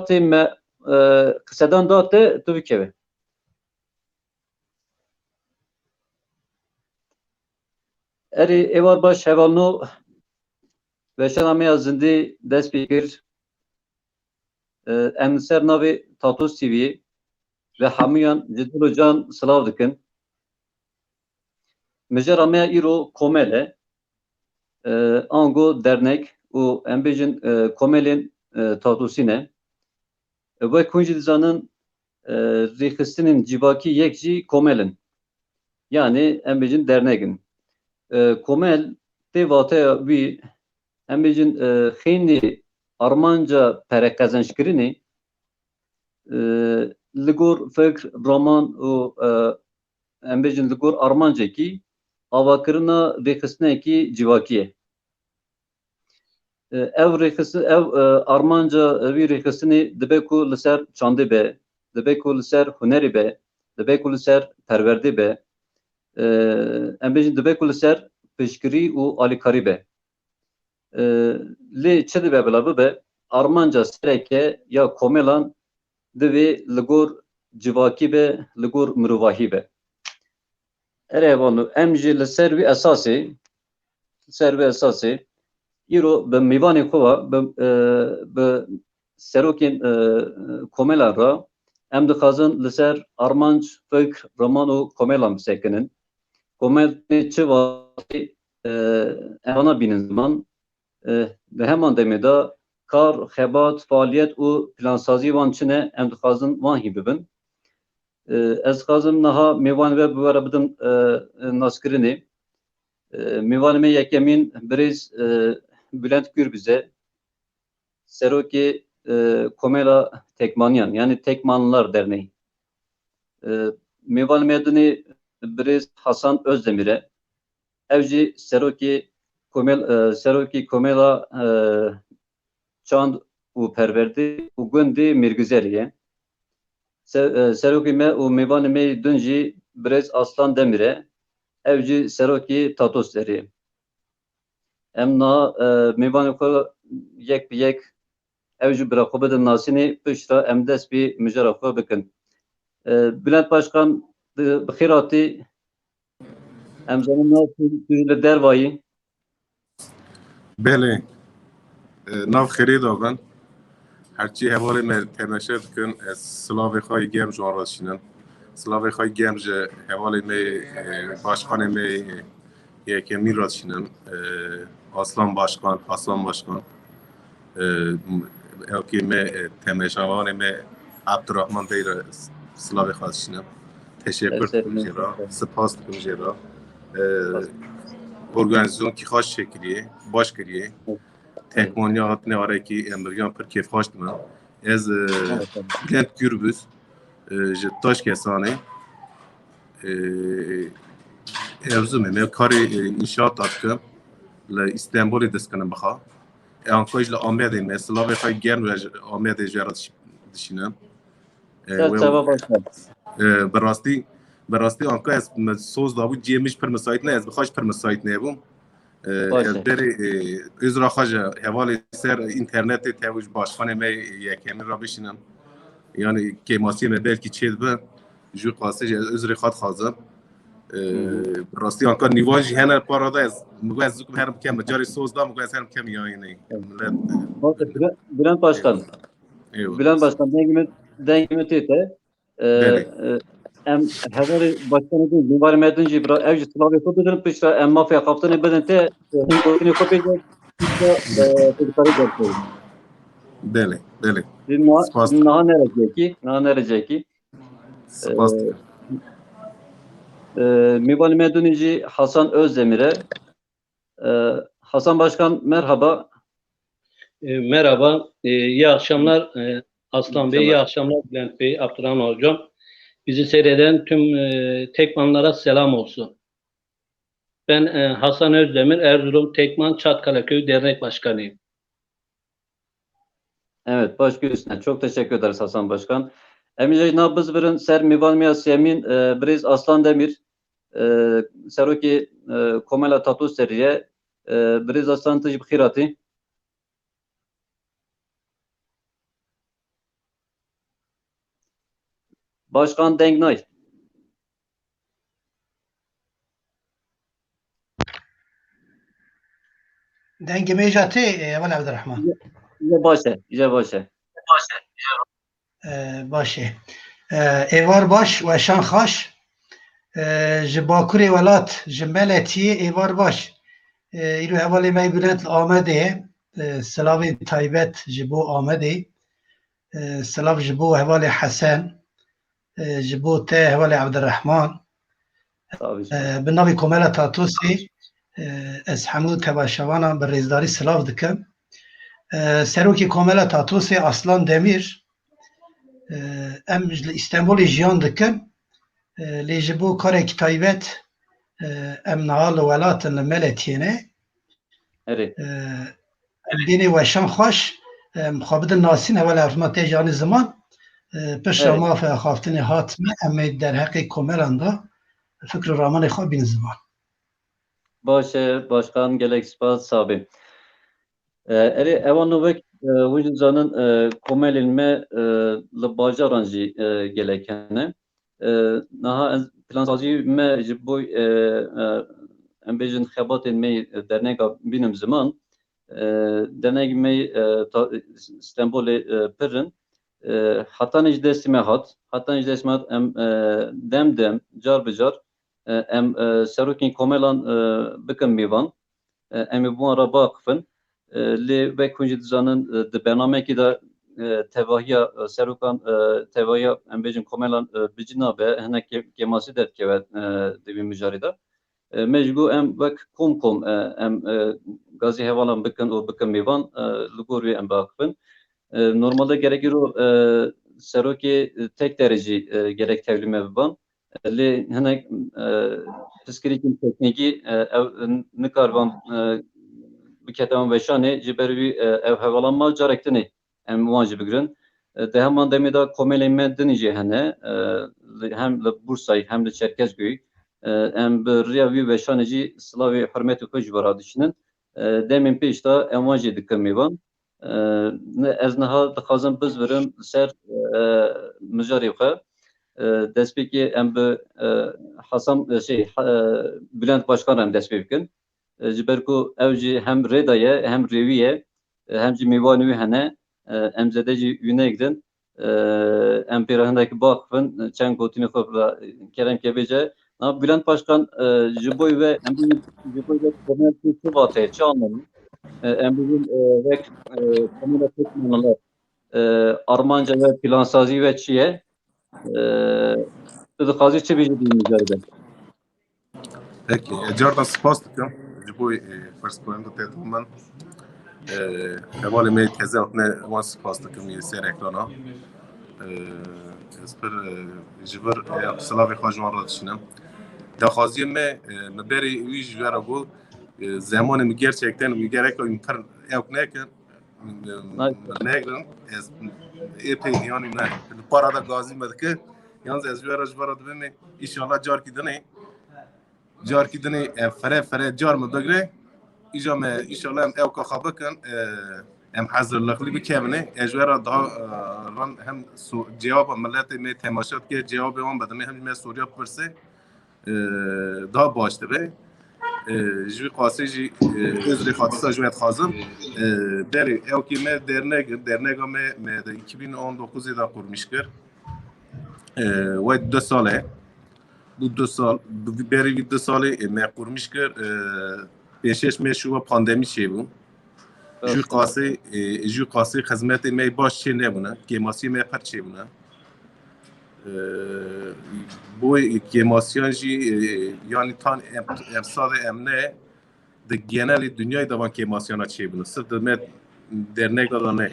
bixîratê me qsedan date tu bikeve. Erê êvar baş hevalno veşanameya zindî dest pê kir. Em li ser navê Tatos TV'yê ve hemûyan ji dil û can silav dikin. Mijara me îro Komel e. Ango dernek û em bêjin Komelên Tatosî ne. Wek hûn jî dizanin rêxistinên civakî yek jî Komel in. Yani em bêjin dernekin. Komel tê vateya wî em bêjin xênî armanca pereqezençkirinê li gor fikr, roman û em bêjin li gor armancekî avakirina rêxistinekî civakî ye. Ev armanca wî rêxistinê dibe ku li ser çandê be, dibe ku li ser hunerê be, dibe ku li ser perwerdê be, em bêjin dibe ku li ser piştgirî û alîkarî be. Lê çi dibe bila bibe? Armanca sereke ya komelan divê li gor civakî be, li gor mirovahî be. Erê vanu em jî li ser wî esasê îro bi mêvanê xwe bi serokên komelan ra em dixwazin li ser armanc, fikr, roman û komelan bisekinin. Komelê çi watê em vana bînin ziman di heman demê de kar, xebat, faaliyet û plansazî wan çi ne em dixwazin wan hî bibin. Ez dixwazim niha mêvanê ve biwere bidim naskirinê. Mêvanê me yekemîn birêz Bülent Gürbüz e. Serokê Komela Tekmaniyan yani Tekmanlılar Derneği. Mêvanê me dinê birêz Hasan Özdemir e. Ev jî serokê Komela Çand û Perwerdê û Gundê Mirgizerî ye. Serokê me û mêvanê me din jî birêz Aslan Demir e. Ev jî serokê Tatos derê ye. Em niha mêvanê xwe yek bi yek ev jî bira xwe bidin nasînê pişta em dest bi mijara xwe bikin. Bülent Başkan bi xêr hatî. Em zanin tu li dervayî. Belê. Nav xêrê dabin. Herçî hevalê me temeşe dikin ez silavê xwe germ ji wan re dişînim. Silavê xwe germ ji hevalê me başkanê me yekemîn re dişînim. Aslan Başkan, Hasan Başkan. Evkê me temeşavanê me Abdurrahman Bey re silavê xwe dişînim. Teşekkür dikim jê re, spas dikim jê re. Organizasyonekî xweş çêkiriye, baş kiriye. Tekmaniya hatine arekî em biriyan pir kêfxweş dimin. Ez Bülent Gürbüz ji Taşkesanê evzûmê me karê înşaat dikim li İstanbulê destkirim bixa. Anka ji li Amedê me silavê xwe germ ji Amedê jê re dişînim. Bi rastî anka ez soz dabû ciyê min ji pir misayît ne ez bixwe ji pir misayît nebûm. Ez derê uzra xwe ji hevalê ser internetê tevî ji başkanê me yekemîn re bişînim. Yani kêmasiyê me belkî çê dibe jî qasî ji uzrê xwe dixwazim. Bi rastî anka nîvan jî hene para da ez zikum herim bikem carê soz da ez herim bikem yayînê. Bülent Başkan. Bülent Başkan dengimi tête. Em hevalê başkanê din mêvanê me din jî bira ev jî silavê xwe bidin pişta em mafya xaftinê bidin te gotinê xwe pêce Belê. Niha nerecekî. Mêvanê me din jî Hasan Özdemir e. Hasan Başkan merhaba. Merhaba, iyi akşamlar Aslan Bey, iyi akşamlar Bülent Bey, Abdurrahman Hocam. Bizi seyreden tüm Tekmanlara selam olsun. Ben Hasan Özdemir, Erzurum Tekman Çatkale Köyü Dernek Başkanıyım. Evet, baş göğsüne. Çok teşekkür ederiz Hasan Başkan. Emice nabız birin ser mivan miyas yemin briz Aslan Demir seroki Komela Tatus seriye briz Aslan tıcı bkhirati. Başkan Dengnay. دنگ میجاتی ولی عبدالرحمن İyice başe. باشه ایوار باش و شان خاش جباکوری ولات جملتی ایوار باش ایرو حوالی می بلند آمده سلاوی تایبت جبو آمده سلاو جبو حوالی حسن جبو ته حوالی عبدالرحمن Tabii. بنابی کوملا تاتوسی از حمود تباشوانا به ریزداری سلاو دکم سروکی کوملا تاتوسی اصلان دمیر ام استانبول جیان دکن لیجبو کار تایبت ام نهال ولاتن ملتینه Evet. ام دینی وشان خوش مخابد ناسین اول ارتمات جانی زمان پش Evet. ما خافتن هاتمه ام در حقی کوملاندا فکر رامان خواب بین زمان Başe başkan gelek spas sabi. Eri evanovek vücudanın komelilme li bajaran jî gelekene. Naha plansazî me ji bo em bêjin xebatên me derneka bînim ziman. Dernek me İstanbulê pirin. Hatan ji destî me hat. Hatan ji destî me hat em dem car bi car em serokên komelan bikin mêvan. Em ê wan re biaqifin. Lê vek hûn jî dizanin di bernameyekê de tevahiya serokan tevahiya em bêjin komelan bicî nabe hinek kemasî derkeve di vî mijarê de. Me ji got em vek kom em gazê hevalan bikin û bikin mêvan li gor wê em biaqifin. Normalde gerek îro serokê tek derecî gerek tevlîme biban. Lê hinek piskirîkên teknîkî ew nikariban biketevan veşanê ji ber wî ev hevalanma carek dinê em wan jî bigirin. Di heman demê de komelên me dinê jî hene hem li Bursayê hem li Çerkezköyê. Em bi rêya wî veşanê jî silavê hurmetê xwe ji we re dişinin. Demên pêş de em wan jî dikin mêvan. Ez niha dixwazim bizvirim ser mijarê xwe. Destpêkê em bi Hasan Bülent Başkan em dest pê bikin. Ji ber ku ew jî hem rêda ye hem rêwî ye hem jî mêvanê wî hene em zêde jî wî negirin em pê re hinekî biaqifin çend gotinê xwe kerem kebêje. Bülent Başkan ji bo ve em ji bo ve komendî çi vatê çi anlamı em bugün vek komuna tekmanlar Armanca ve plansazî ve çiye dixwazî çi bêjî dî mijarê de. Peki, cardan spas dikim ji bo pirsgirêndê te min hevalê me teze hatine wan spas dikim ser ekrana. Ez pir ji vir silavê xwe ji wan re dişînim. Daxwaziyê me li berê wî ji we re got zamanê min gerçekten wî gerek pir ewk nekin negirin ez epey yani ne li para da gazî me dike yalnız ez ji we re dibime înşallah carkî dinê carkî dinê ev fere car min bigire îja me înşallah em ewka xwe bikin em hezirliqlî bikevine ez ji we re daha ran hem cevaba milletê me temaşa dike cevabê wan bedime hem me soruya bipirse daha baş dibe. Ji wî qasê jî ez rêxatîsa ji we dixwazim derê ewkê me derneka me di 2019 de qurmîş kir we 2 sal e bu 2 sal berê wî 2 salê me qurmîş kir pêşêş me şûva pandemî çêbû ji wî qasê xizmetê me baş çê nebûne kêmasiyê me pir çêbûne bu kêmasiyan jî yanî tan em salê em ne di genelê dünyayê de van kêmasiyana çêbûne sirf di me derneka da ne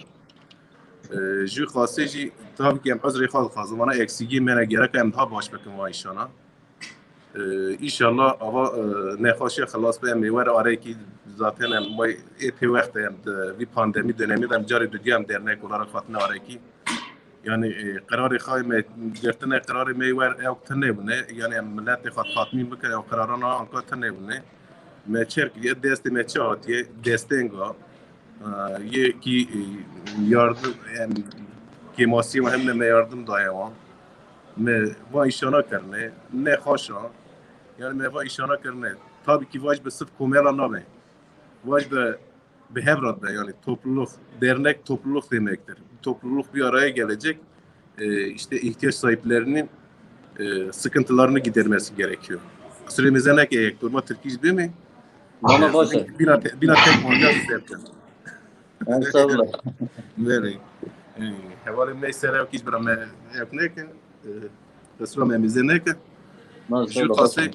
ji wî qasê jî tabii ki em ez rêxa dixwazim wana eksigiyê me ne gerek em daha baş bikin van îşana İnşallah ava nexweşiya xilas be em ê were arekî zaten em wê epê wext em vî pandemî dönemê de em carê dudiya em dernek olarak hatine arekî yani kararê xwe me girtine kararê me wer ew tir nebûne yani em milletê xwe tatmîn bikin ew qeraran anka tir nebûne me çerkî destê me çi hatiye destênga yekî yardım em kêmasiyê hem me yardım daye wan me va işana karne ne haşa yani me va işana karne tabii ki vaj be sırf komela name vaj be behevrat be yani topluluk dernek topluluk demektir. Topluluk bir araya gelecek işte ihtiyaç sahiplerinin sıkıntılarını gidermesi gerekiyor. Süremize ne gerek durma Türkiye değil mi? Bana başla. Bina tek mangas serken. Estağfurullah. Böyle. Havalı mesela ki bir ama yapnek tasvir memiznek. Ju kase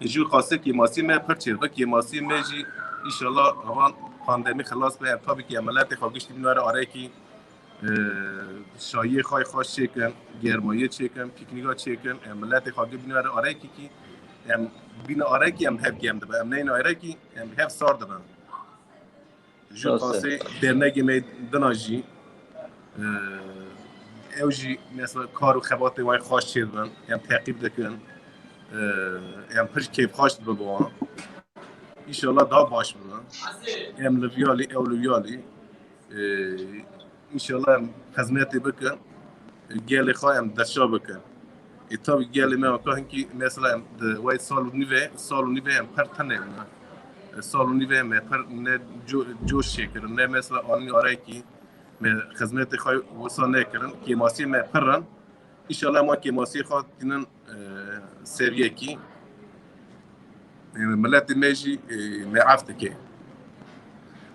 ju kase ki masi me parçe bak ki masi me ji inşallah avan pandemi خلاص be tabii ki ameliyat xagişti binara araki şahiye xay xaş çeken germaya çeken piknika çeken ameliyat xagı binara araki ki em bina araki em hep gemde em neyin araki em hep sardı ben. Ju kase dernek me danaji ew jî mesela kar û xebatê wan xweş çêdibin em teqîb dikin em pir kêfxweş dibe bi wan înşallah daha baş bibin em li Vyalê ew li Vyalê înşallah em xizmetê bikin gelê xwe em derşa bikin tabii gelê me weka hinkî mesela em di wey sal û nîvê em pir tenê bûne sal û nîvê me pir ne coş çêkirin ne mesela anî arayekî me xizmetê xwe wisa nekirin kêmasiyê me pirin înşallah ma kêmasiyê xwe tînin seviyekî milletê me jî me af dike.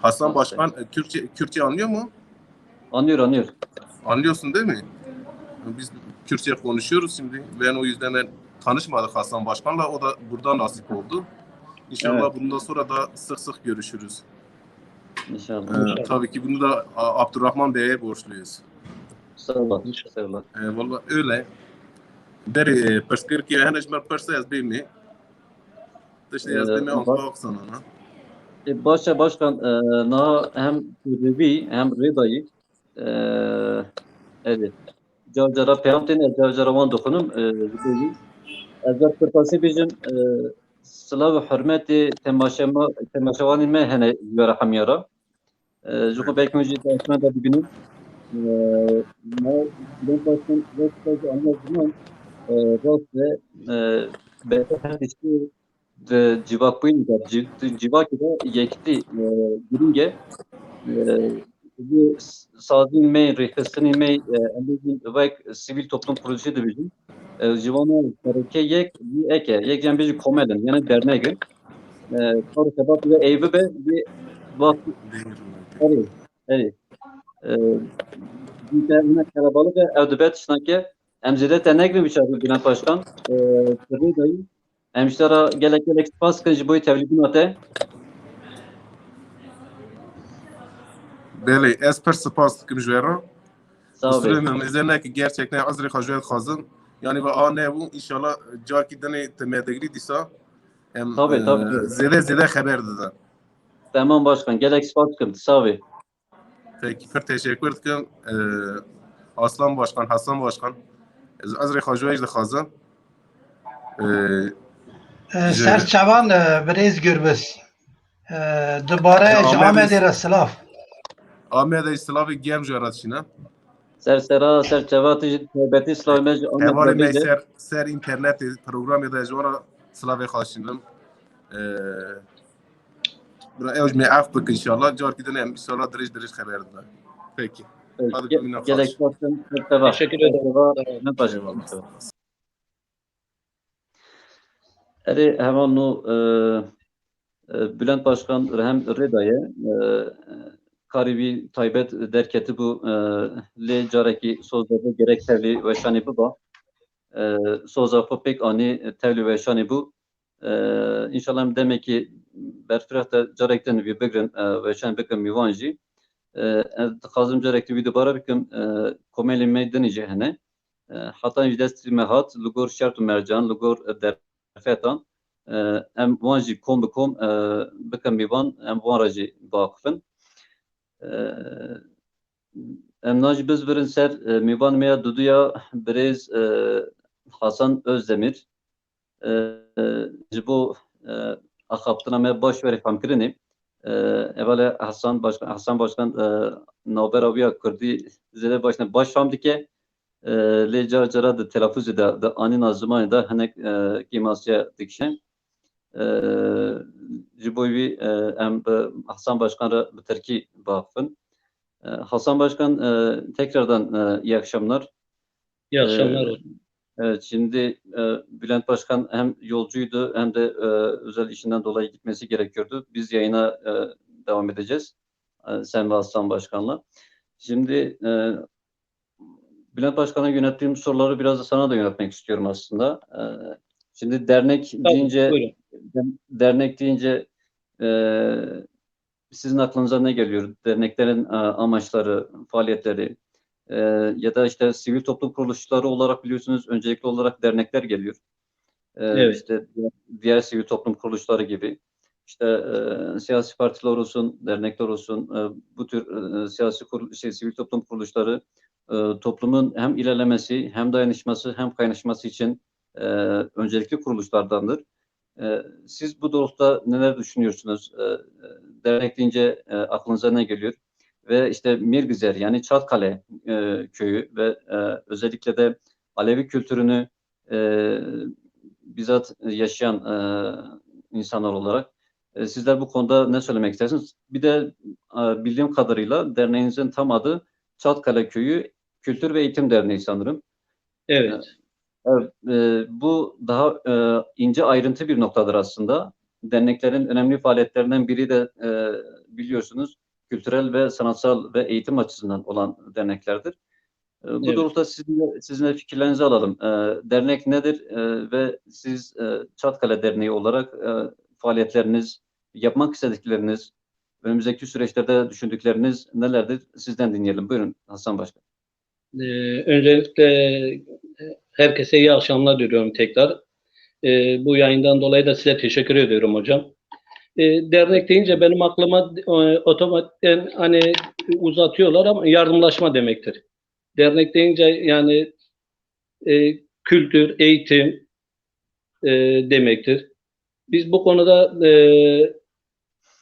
Hasan Başkan Kürtçe anlıyor mu? Anlıyor. Anlıyorsun değil mi? Biz Kürtçe konuşuyoruz şimdi. Ben o yüzden tanışmadık Hasan Başkan'la. O da burada nasip oldu. İnşallah evet. Bundan sonra da sık sık görüşürüz. İnşallah. Tabii ki bunu da Abdurrahman Bey'e borçluyuz. Sağ olun. Vallahi öyle. Deri perskirki henejmer perse yazbimi. Dışta yazbimi anlak sana. Başa başkan na hem Revi hem Reda'yı evet. Cavcara peyamten cavcara wan dokunum ezber kırtası bizim sılav hürmeti temaşavanın me hene yara hamyara Joko belki önce tasman da bugünün ma ben başkan ve anladım rast ve beter işte ve civakpıyın da civaki da yekti giringe bu sazin me rehbesini me endizin ve sivil toplum projesi de bizim Jivana sereke yek yek yani bir komedin yani derneğin sonra sebep ve evi be bir vakit evet bir tane kalabalık ve evdebet şnake emzide dernek mi biçardı Bülent Başkan sırrı dayı emştara gelek spas kıncı boyu tevlidin ate Beli esper spas kim jwera sağ olun üzerine ki gerçekten azri hajwet khazın yani ve ane bu inşallah carki dene temedegri disa hem tabii. zede haber dedi. Tamam başkan gelek spas kıntı sağ olun. Peki pek teşekkür ederim. Aslan Başkan, Hasan Başkan azri hajwet de khazın serçavan birez gürbüz dubare Ahmet Raslav Ahmet Raslav gem jaratşina serçevatı tebeti İslamiyeci Ahmet ser internet programı da jora Slavya xaşindim. Bura evj me af bak inşallah car ki denem inşallah diriş haber da. Peki. Gerek olsun. Teşekkür ederim. Ne başlayalım. Hemen o Bülent Başkan hem Reda'ya Karibi Taybet derketi bu le careki sözlerde gerek tevli ve şani bu da sözler pek ani tevli ve şani bu inşallah demek ki berfirahta carekten bir begren ve şani begren mivanji Kazım carekti video bara bikim komeli meydani cehene hatta videstri mehat lugor şertu mercan lugor derfetan em vanji kom bikom bikim mivan em vanraji vakıfın em naci biz birin ser mivan meya duduya birez Hasan Özdemir bu akaptına me baş veri famkirini evvela Hasan Başkan Navber abiya kurdi zile başına baş fam dike Lê cara di telaffuzê de di anîna zimanê de hinek kêmasiya dikişin. Ji bo wî em bi Hasan Başkan re bi Tirkî biaxivin. Hasan Başkan tekrardan iyi akşamlar. İyi akşamlar Ee, hocam. Evet, şimdi Bülent Başkan hem yolcuydu hem de özel işinden dolayı gitmesi gerekiyordu. Biz yayına devam edeceğiz. Sen ve Aslan Başkan'la. Şimdi Bülent Başkan'a yönettiğim soruları biraz da sana da yönetmek istiyorum aslında. Şimdi Buyurun. dernek deyince sizin aklınıza ne geliyor? Derneklerin amaçları, faaliyetleri ya da işte sivil toplum kuruluşları olarak biliyorsunuz öncelikli olarak dernekler geliyor. Evet. İşte diğer sivil toplum kuruluşları gibi. İşte siyasi partiler olsun, dernekler olsun, bu tür sivil toplum kuruluşları toplumun hem ilerlemesi, hem dayanışması, hem kaynaşması için öncelikli kuruluşlardandır. Siz bu doğrultuda neler düşünüyorsunuz? Dernek deyince aklınıza ne geliyor? Ve işte Mirgüzer yani Çatkale köyü ve özellikle de Alevi kültürünü bizzat yaşayan insanlar olarak sizler bu konuda ne söylemek istersiniz? Bir de bildiğim kadarıyla derneğinizin tam adı Çatkale Köyü Kültür ve Eğitim Derneği sanırım. Evet. Evet, bu daha ince ayrıntı bir noktadır aslında. Derneklerin önemli faaliyetlerinden biri de biliyorsunuz kültürel ve sanatsal ve eğitim açısından olan derneklerdir. Bu Evet. doğrultuda sizinle fikirlerinizi alalım. Dernek nedir ve siz Çatkale Derneği olarak faaliyetleriniz, yapmak istedikleriniz, önümüzdeki süreçlerde düşündükleriniz nelerdir? Sizden dinleyelim. Buyurun Hasan Başkan. Öncelikle herkese iyi akşamlar diliyorum tekrar. Bu yayından dolayı da size teşekkür ediyorum hocam. Dernek deyince benim aklıma otomatikten hani uzatıyorlar ama yardımlaşma demektir. Dernek deyince yani kültür, eğitim demektir. Biz bu konuda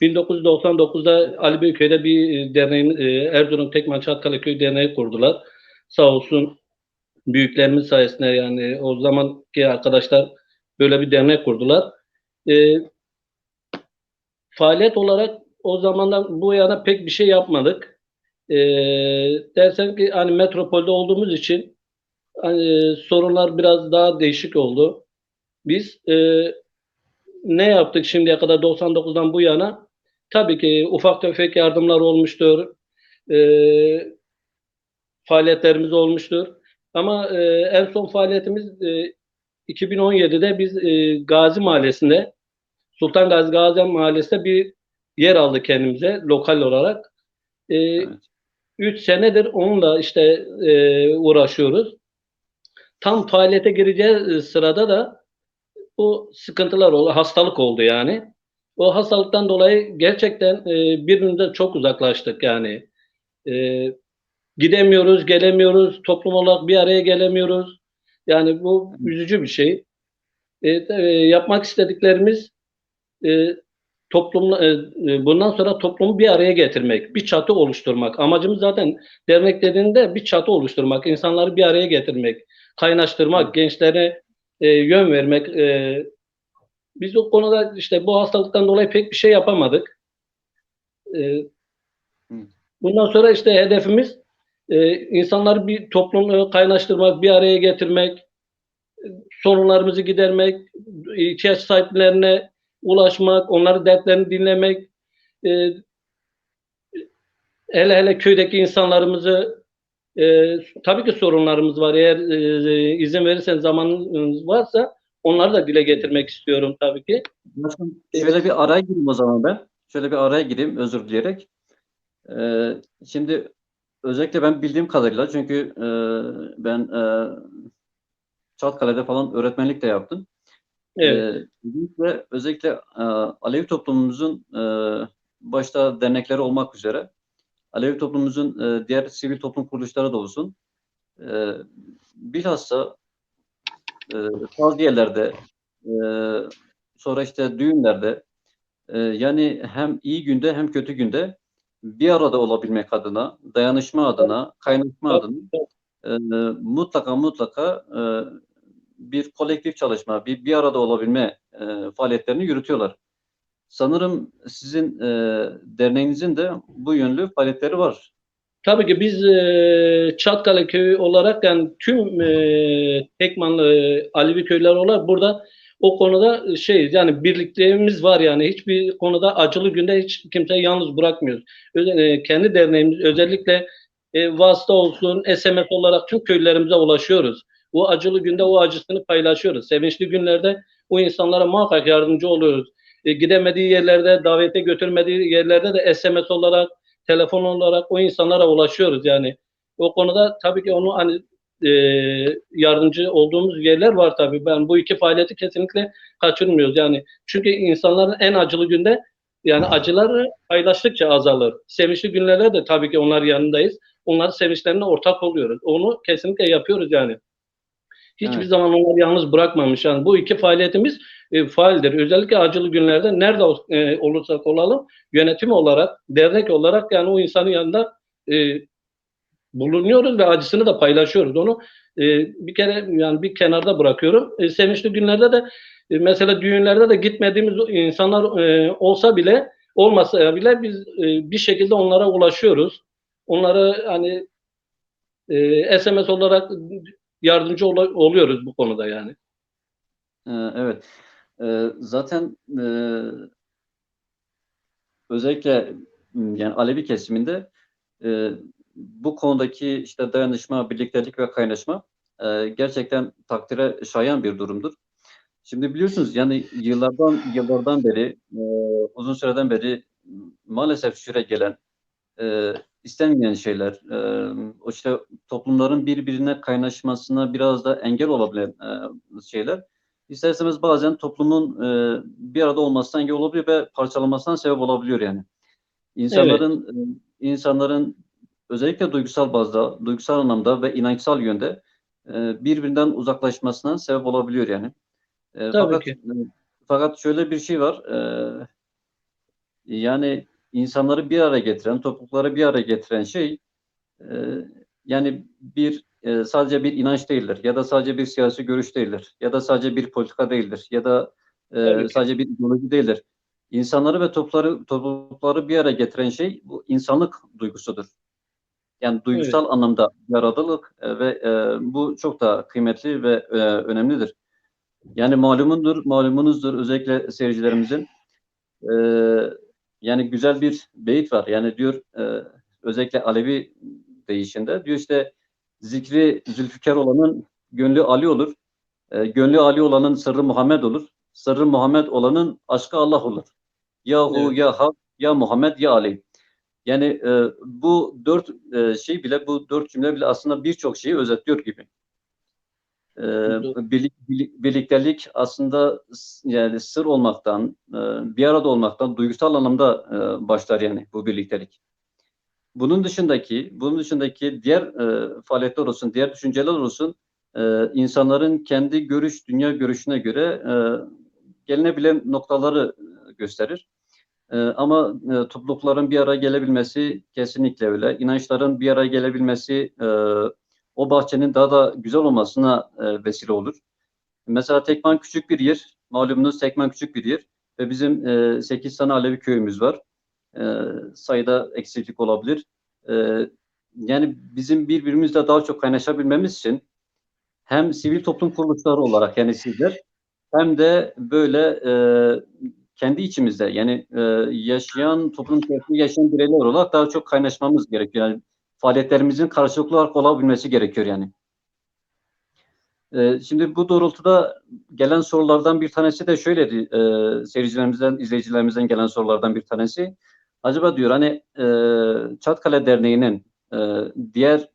1999'da Ali Beyköy'de bir derneğin Erzurum Tekman Çatkale Köy Derneği kurdular. Sağ olsun büyüklerimiz sayesinde yani o zamanki arkadaşlar böyle bir dernek kurdular. Faaliyet olarak o zamandan bu yana pek bir şey yapmadık. Dersen ki hani metropolde olduğumuz için hani sorunlar biraz daha değişik oldu. Biz ne yaptık şimdiye kadar 99'dan bu yana? Tabii ki ufak tefek yardımlar olmuştur. Faaliyetlerimiz olmuştur. Ama en son faaliyetimiz 2017'de biz Gazi Mahallesi'nde Sultan Gazi Mahallesi'nde bir yer aldık kendimize lokal olarak. Evet. 3 senedir onunla işte uğraşıyoruz. Tam faaliyete gireceği sırada da bu sıkıntılar oldu, hastalık oldu yani. O hastalıktan dolayı gerçekten birbirimizden çok uzaklaştık yani. Gidemiyoruz, gelemiyoruz, toplum olarak bir araya gelemiyoruz. Yani bu üzücü bir şey. Yapmak istediklerimiz bundan sonra toplumu bir araya getirmek, bir çatı oluşturmak. Amacımız zaten dernek dediğinde bir çatı oluşturmak, insanları bir araya getirmek, kaynaştırmak, gençlere yön vermek. Biz o konuda işte bu hastalıktan dolayı pek bir şey yapamadık. Bundan sonra işte hedefimiz insanları bir toplumla kaynaştırmak, bir araya getirmek, sorunlarımızı gidermek, ihtiyaç sahiplerine ulaşmak, onların dertlerini dinlemek, hele hele köydeki insanlarımızı tabii ki sorunlarımız var. Eğer izin verirsen zamanınız varsa onları da dile getirmek istiyorum tabii ki. Şöyle bir araya gireyim o zaman ben. Şöyle bir araya gireyim özür dileyerek. Şimdi özellikle ben bildiğim kadarıyla çünkü ben Çatkale'de falan öğretmenlik de yaptım. Evet. Ve özellikle Alevi toplumumuzun başta dernekleri olmak üzere Alevi toplumumuzun diğer sivil toplum kuruluşları da olsun. Bilhassa taziyelerde sonra işte düğünlerde yani hem iyi günde hem kötü günde bir arada olabilmek adına, dayanışma adına, kaynaşma adına mutlaka bir kolektif çalışma, bir arada olabilme faaliyetlerini yürütüyorlar. Sanırım sizin derneğinizin de bu yönlü faaliyetleri var. Tabii ki biz Çatkale Köyü olarak yani tüm Tekmanlı Alevi köyleri olarak burada o konuda yani birlikteliğimiz var yani hiçbir konuda acılı günde hiç kimseyi yalnız bırakmıyoruz. Kendi derneğimiz özellikle vasıta olsun, SMS olarak tüm köylerimize ulaşıyoruz. O acılı günde o acısını paylaşıyoruz. Sevinçli günlerde o insanlara muhakkak yardımcı oluyoruz. Gidemediği yerlerde, davete götürmediği yerlerde de SMS olarak, telefon olarak o insanlara ulaşıyoruz yani. O konuda tabii ki onu hani yardımcı olduğumuz yerler var tabii. Ben bu iki faaliyeti kesinlikle kaçırmıyoruz yani. Çünkü insanların en acılı günde yani acıları paylaştıkça azalır. Sevinçli günlerde de tabii ki onlar yanındayız. Onların sevinçlerine ortak oluyoruz. Onu kesinlikle yapıyoruz yani. Hiçbir Evet. zaman onları yalnız bırakmamış. Yani bu iki faaliyetimiz faaldir. Özellikle acılı günlerde nerede olursak olalım yönetim olarak, dernek olarak yani o insanın yanında bulunuyoruz ve acısını da paylaşıyoruz. Onu bir kere yani bir kenarda bırakıyorum. Sevinçli günlerde de mesela düğünlerde de gitmediğimiz insanlar olsa bile olmasa bile biz bir şekilde onlara ulaşıyoruz. Onlara hani SMS olarak yardımcı oluyoruz bu konuda yani. Evet. Zaten özellikle yani Alevi kesiminde bu konudaki işte dayanışma, birliktelik ve kaynaşma gerçekten takdire şayan bir durumdur. Şimdi biliyorsunuz yani yıllardan beri uzun süreden beri maalesef süre gelen istenmeyen şeyler, o işte toplumların birbirine kaynaşmasına biraz da engel olabilen şeyler. İsterseniz bazen toplumun bir arada olmasına engel olabiliyor ve parçalanmasına sebep olabiliyor yani. Evet, İnsanların özellikle duygusal bazda, duygusal anlamda ve inançsal yönde birbirinden uzaklaşmasına sebep olabiliyor yani. E, tabii fakat ki. fakat şöyle bir şey var. Yani insanları bir araya getiren, toplulukları bir araya getiren şey yani sadece bir inanç değildir ya da sadece bir siyasi görüş değildir ya da sadece bir politika değildir ya da Tabii ki. sadece bir ideoloji değildir. İnsanları ve toplulukları bir araya getiren şey bu insanlık duygusudur. Yani Evet. duygusal anlamda yaradılık ve bu çok da kıymetli ve önemlidir. Yani malumunuzdur özellikle seyircilerimizin e, yani güzel bir beyit var. Yani diyor özellikle Alevi deyişinde diyor işte zikri Zülfikar olanın gönlü Ali olur. Gönlü Ali olanın sırrı Muhammed olur. Sırrı Muhammed olanın aşkı Allah olur. Yahu Evet. ya Hak ya Muhammed ya Ali. Yani bu bu dört cümle bile aslında birçok şeyi özetliyor gibi. Birliktelik aslında yani sır olmaktan, bir arada olmaktan duygusal anlamda başlar yani bu birliktelik. Bunun dışındaki diğer faaliyetler olsun, diğer düşünceler olsun, insanların kendi dünya görüşüne göre gelinebilen noktaları gösterir. Ama toplulukların bir araya gelebilmesi kesinlikle öyle. İnançların bir araya gelebilmesi o bahçenin daha da güzel olmasına vesile olur. Mesela Tekman küçük bir yer. Malumunuz Tekman küçük bir yer. Ve bizim 8 tane Alevi köyümüz var. Sayıda eksiklik olabilir. E, Yani bizim birbirimizle daha çok kaynaşabilmemiz için hem sivil toplum kuruluşları olarak yani sizler hem de böyle kendi içimizde yani toplum içerisinde yaşayan bireyler olarak daha çok kaynaşmamız gerekiyor. Yani faaliyetlerimizin karşılıklı olarak olabilmesi gerekiyor yani. Şimdi bu doğrultuda gelen sorulardan bir tanesi de şöyleydi. İzleyicilerimizden gelen sorulardan bir tanesi. Acaba diyor hani Çatkale Derneği'nin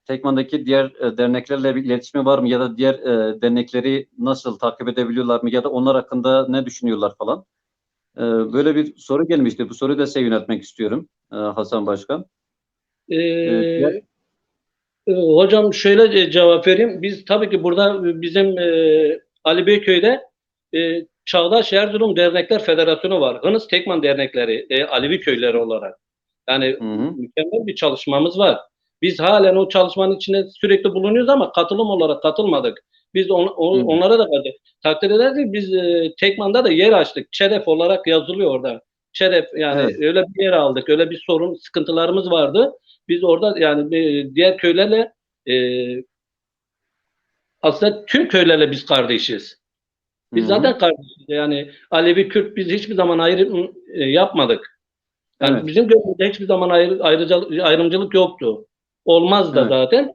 Tekman'daki diğer derneklerle bir iletişimi var mı ya da diğer dernekleri nasıl takip edebiliyorlar mı ya da onlar hakkında ne düşünüyorlar falan. Böyle bir soru gelmişti. Bu soruyu da size yöneltmek istiyorum Hasan Başkan. Diğer, Ee, Hocam şöyle cevap vereyim. Biz tabii ki burada bizim Ali Beyköy'de Çağdaş Erzurum Dernekler Federasyonu var. Hınıs Tekman Dernekleri, Alevi köyleri olarak. Yani hı hı, mükemmel bir çalışmamız var. Biz halen o çalışmanın içinde sürekli bulunuyoruz ama katılım olarak katılmadık. Biz onlara da takdir ederdik. Biz Tekman'da da yer açtık. ÇEDEF olarak yazılıyor orada. ÇEDEF yani Evet. öyle bir yer aldık. Öyle bir sorun, sıkıntılarımız vardı. Biz orada yani diğer köylerle aslında tüm köylerle biz kardeşiz. Biz zaten kardeşiz. Yani Alevi, Kürt biz hiçbir zaman ayrım yapmadık. Yani Evet. bizim gönlümüzde hiçbir zaman ayrımcılık yoktu. Olmaz da Evet. zaten.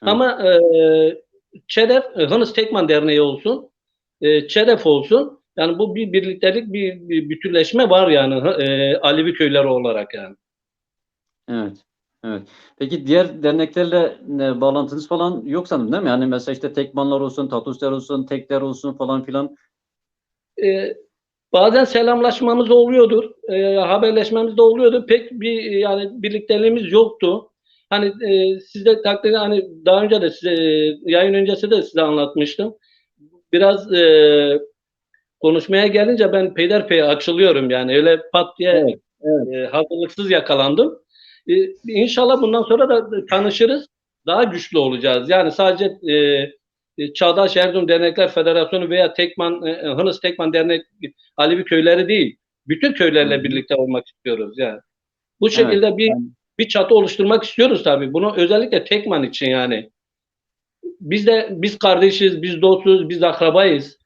Ama ÇEDEF, Hınıs Tekman Derneği olsun, ÇEDEF olsun. Yani bu bir birliktelik, bir bütünleşme var yani Alevi köyleri olarak yani. Evet. Evet. Peki diğer derneklerle bağlantınız falan yok sanırım değil mi? Yani mesela işte Tekmanlar olsun, Tatuslar olsun, Tekler olsun falan filan. Bazen selamlaşmamız oluyordur, haberleşmemiz de oluyordu. Pek bir yani birlikteliğimiz yoktu. Hani sizde takdirde hani daha önce de size yayın öncesi de size anlatmıştım. Biraz konuşmaya gelince ben peyderpey açılıyorum yani öyle pat diye Evet. Evet. hazırlıksız yakalandım. İnşallah bundan sonra da tanışırız. Daha güçlü olacağız. Yani sadece Çağdaş Erzurum Dernekler Federasyonu veya Tekman, Hınıs Tekman Dernek Alevi köyleri değil. Bütün köylerle birlikte olmak istiyoruz yani. Bu şekilde Evet. bir çatı oluşturmak istiyoruz tabii. Bunu özellikle Tekman için yani. Biz kardeşiz, biz dostuz, biz akrabayız.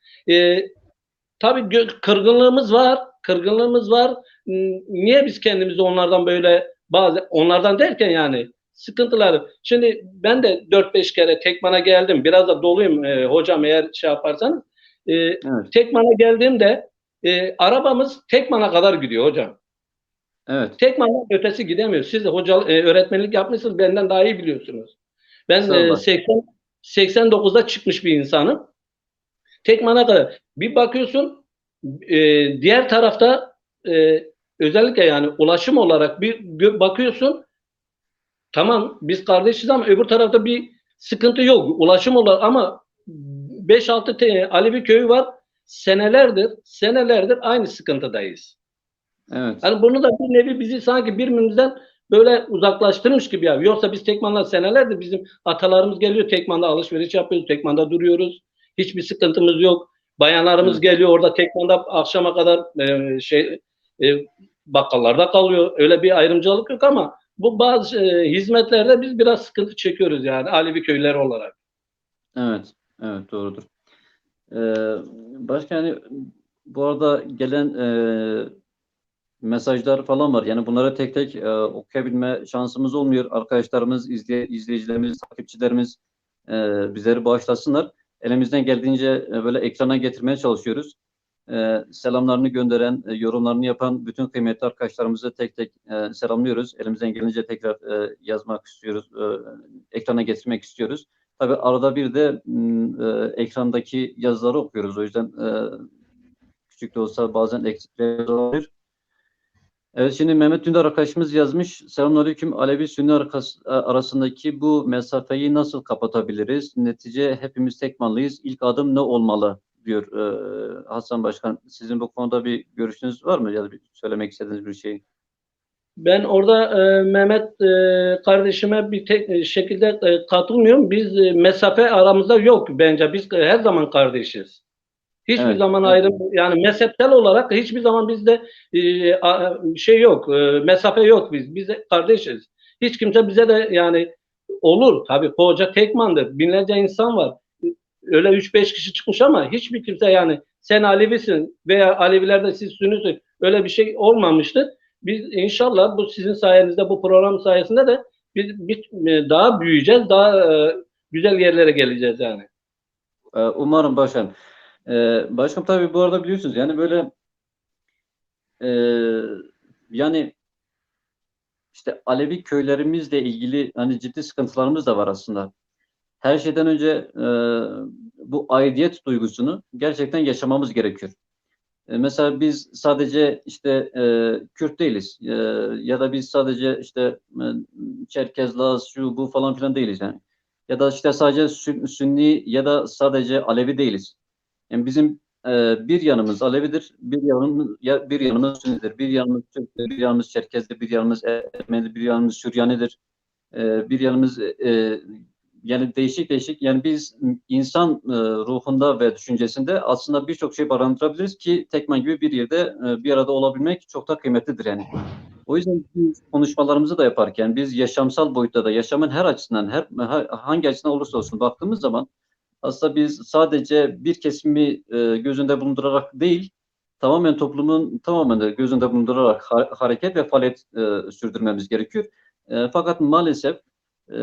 Tabii kırgınlığımız var. Kırgınlığımız var. Niye biz kendimizi onlardan böyle onlardan derken yani sıkıntıları. Şimdi ben de 4-5 kere Tekman'a geldim. Biraz da doluyum hocam eğer şey yaparsanız. Evet. Tekman'a geldiğimde arabamız Tekman'a kadar gidiyor hocam. Evet. Tekman'dan ötesi gidemiyor. Siz de öğretmenlik yapmışsınız. Benden daha iyi biliyorsunuz. Ben 89'da çıkmış bir insanım. Tekman'a kadar. Bir bakıyorsun diğer tarafta özellikle yani ulaşım olarak bir bakıyorsun tamam biz kardeşiz ama öbür tarafta bir sıkıntı yok. Ulaşım olarak ama 5-6 Alevi köyü var. Senelerdir aynı sıkıntıdayız. Evet. Yani bunu da bir nevi bizi sanki birbirimizden böyle uzaklaştırmış gibi ya. Yoksa biz Tekman'la senelerdir bizim atalarımız geliyor. Tekman'da alışveriş yapıyoruz. Tekman'da duruyoruz. Hiçbir sıkıntımız yok. Bayanlarımız geliyor orada Tekman'da akşama kadar bakkallarda kalıyor. Öyle bir ayrımcılık yok ama bu bazı hizmetlerde biz biraz sıkıntı çekiyoruz yani Alevi köyleri olarak. Evet. Evet, doğrudur. Başka yani bu arada gelen mesajlar falan var. Yani bunları tek tek okuyabilme şansımız olmuyor. Arkadaşlarımız, izleyicilerimiz, takipçilerimiz bizleri bağışlasınlar. Elimizden geldiğince böyle ekrana getirmeye çalışıyoruz. Selamlarını gönderen, yorumlarını yapan bütün kıymetli arkadaşlarımızı tek tek selamlıyoruz. Elimizden gelince tekrar yazmak istiyoruz, ekrana getirmek istiyoruz. Tabii arada bir de ekrandaki yazıları okuyoruz. O yüzden küçük de olsa bazen eksikler olabilir. Evet, şimdi Mehmet Dündar arkadaşımız yazmış. Selamünaleyküm. Alevi-Sünni arasındaki bu mesafeyi nasıl kapatabiliriz? Netice hepimiz Tekmanlıyız. İlk adım ne olmalı diyor Hasan Başkan. Sizin bu konuda bir görüşünüz var mı? Ya da söylemek istediğiniz bir şey? Ben orada Mehmet kardeşime bir tek şekilde katılmıyorum. Biz mesafe aramızda yok bence. Biz her zaman kardeşiz. Hiçbir Evet. zaman Evet. ayrım yani mezhepsel olarak hiçbir zaman bizde şey yok. Mesafe yok biz. Biz de kardeşiz. Hiç kimse bize de yani olur tabii koca Tekman'dır. Binlerce insan var. Öyle 3-5 kişi çıkmış ama hiçbir kimse yani sen Alevisin veya Alevilerde siz Sünnisiniz öyle bir şey olmamıştır. Biz inşallah bu sizin sayenizde bu program sayesinde de biz daha büyüyeceğiz. Daha güzel yerlere geleceğiz yani. Umarım Başkan. Başkan tabii bu arada biliyorsunuz yani böyle yani işte Alevi köylerimizle ilgili hani ciddi sıkıntılarımız da var aslında. Her şeyden önce bu aidiyet duygusunu gerçekten yaşamamız gerekiyor. Mesela biz sadece işte Kürt değiliz ya da biz sadece işte Çerkez, Laz, şu bu falan filan değiliz yani. Ya da işte sadece Sünni ya da sadece Alevi değiliz. Yani bizim bir yanımız Alevidir, bir yanımız Sünnidir, bir yanımız Türk'tür, bir yanımız Çerkez'dir, bir yanımız Ermenidir, bir yanımız Süryanidir. Bir yanımız yani değişik yani biz insan ruhunda ve düşüncesinde aslında birçok şey barındırabiliriz ki Tekman gibi bir yerde bir arada olabilmek çok da kıymetlidir yani. O yüzden biz konuşmalarımızı da yaparken biz yaşamsal boyutta da yaşamın her açısından hangi açıdan olursa olsun baktığımız zaman aslında biz sadece bir kesimi gözünde bulundurarak değil, tamamen toplumun tamamını gözünde bulundurarak hareket ve faaliyet sürdürmemiz gerekiyor. Fakat maalesef e,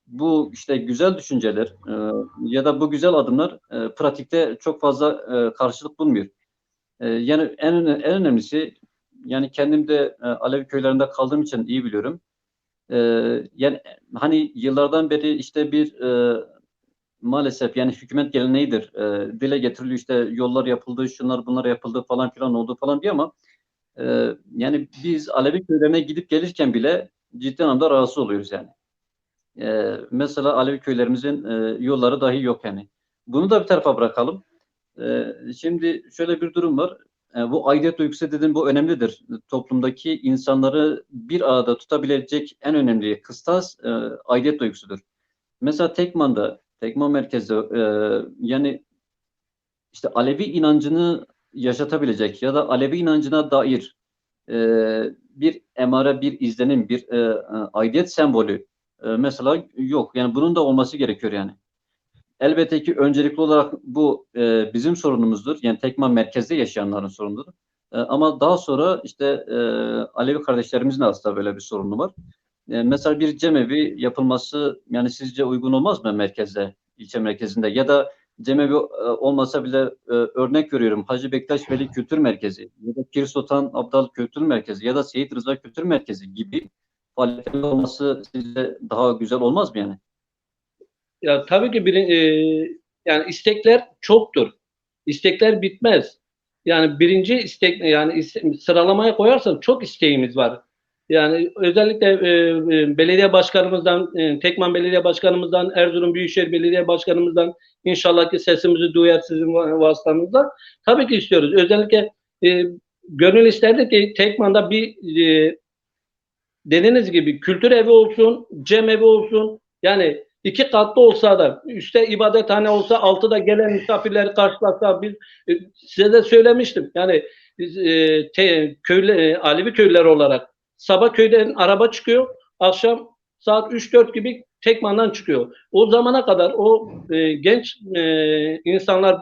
bu işte güzel düşünceler ya da bu güzel adımlar pratikte çok fazla karşılık bulmuyor. Yani en önemlisi, yani kendim de Alevi köylerinde kaldığım için iyi biliyorum. Yani hani yıllardan beri işte bir maalesef yani hükümet geleneğidir. Dile getiriliyor, işte yollar yapıldı, şunlar bunlar yapıldı falan filan oldu falan diye, ama yani biz Alevi köylerine gidip gelirken bile ciddi anlamda rahatsız oluyoruz yani. Mesela Alevi köylerimizin yolları dahi yok yani. Bunu da bir tarafa bırakalım. Şimdi şöyle bir durum var. Bu aidiyet duygusu dediğim bu önemlidir. Toplumdaki insanları bir arada tutabilecek en önemli kıstas aidiyet duygusudur. Mesela Tekman merkezde yani işte Alevi inancını yaşatabilecek ya da Alevi inancına dair bir emare, bir izlenim, bir aidiyet sembolü mesela yok. Yani bunun da olması gerekiyor yani. Elbette ki öncelikli olarak bu bizim sorunumuzdur. Yani Tekman merkezde yaşayanların sorunudur. Ama daha sonra işte Alevi kardeşlerimizin aslında böyle bir sorunu var. Mesela bir cemevi yapılması yani sizce uygun olmaz mı merkezde, ilçe merkezinde? Ya da cemevi olmasa bile örnek veriyorum Hacı Bektaş Veli Kültür Merkezi ya da Pir Sultan Abdal Kültür Merkezi ya da Seyit Rıza Kültür Merkezi gibi faaliyetlerin olması sizce daha güzel olmaz mı yani? Ya tabii ki yani istekler çoktur. İstekler bitmez. Yani birinci istek, yani sıralamaya koyarsan çok isteğimiz var. Yani özellikle belediye başkanımızdan, Tekman Belediye Başkanımızdan, Erzurum Büyükşehir Belediye Başkanımızdan inşallah ki sesimizi duyar sizin vasıtanızda. Tabii ki istiyoruz. Özellikle gönül isterdi ki Tekman'da bir dediğiniz gibi kültür evi olsun, cem evi olsun. Yani 2 katlı olsa da, üstte ibadethane olsa, altıda gelen misafirleri karşılasa, biz size de söylemiştim. Yani biz Alevi köyler olarak sabah köyden araba çıkıyor, akşam saat 3-4 gibi Tekman'dan çıkıyor. O zamana kadar o genç insanlar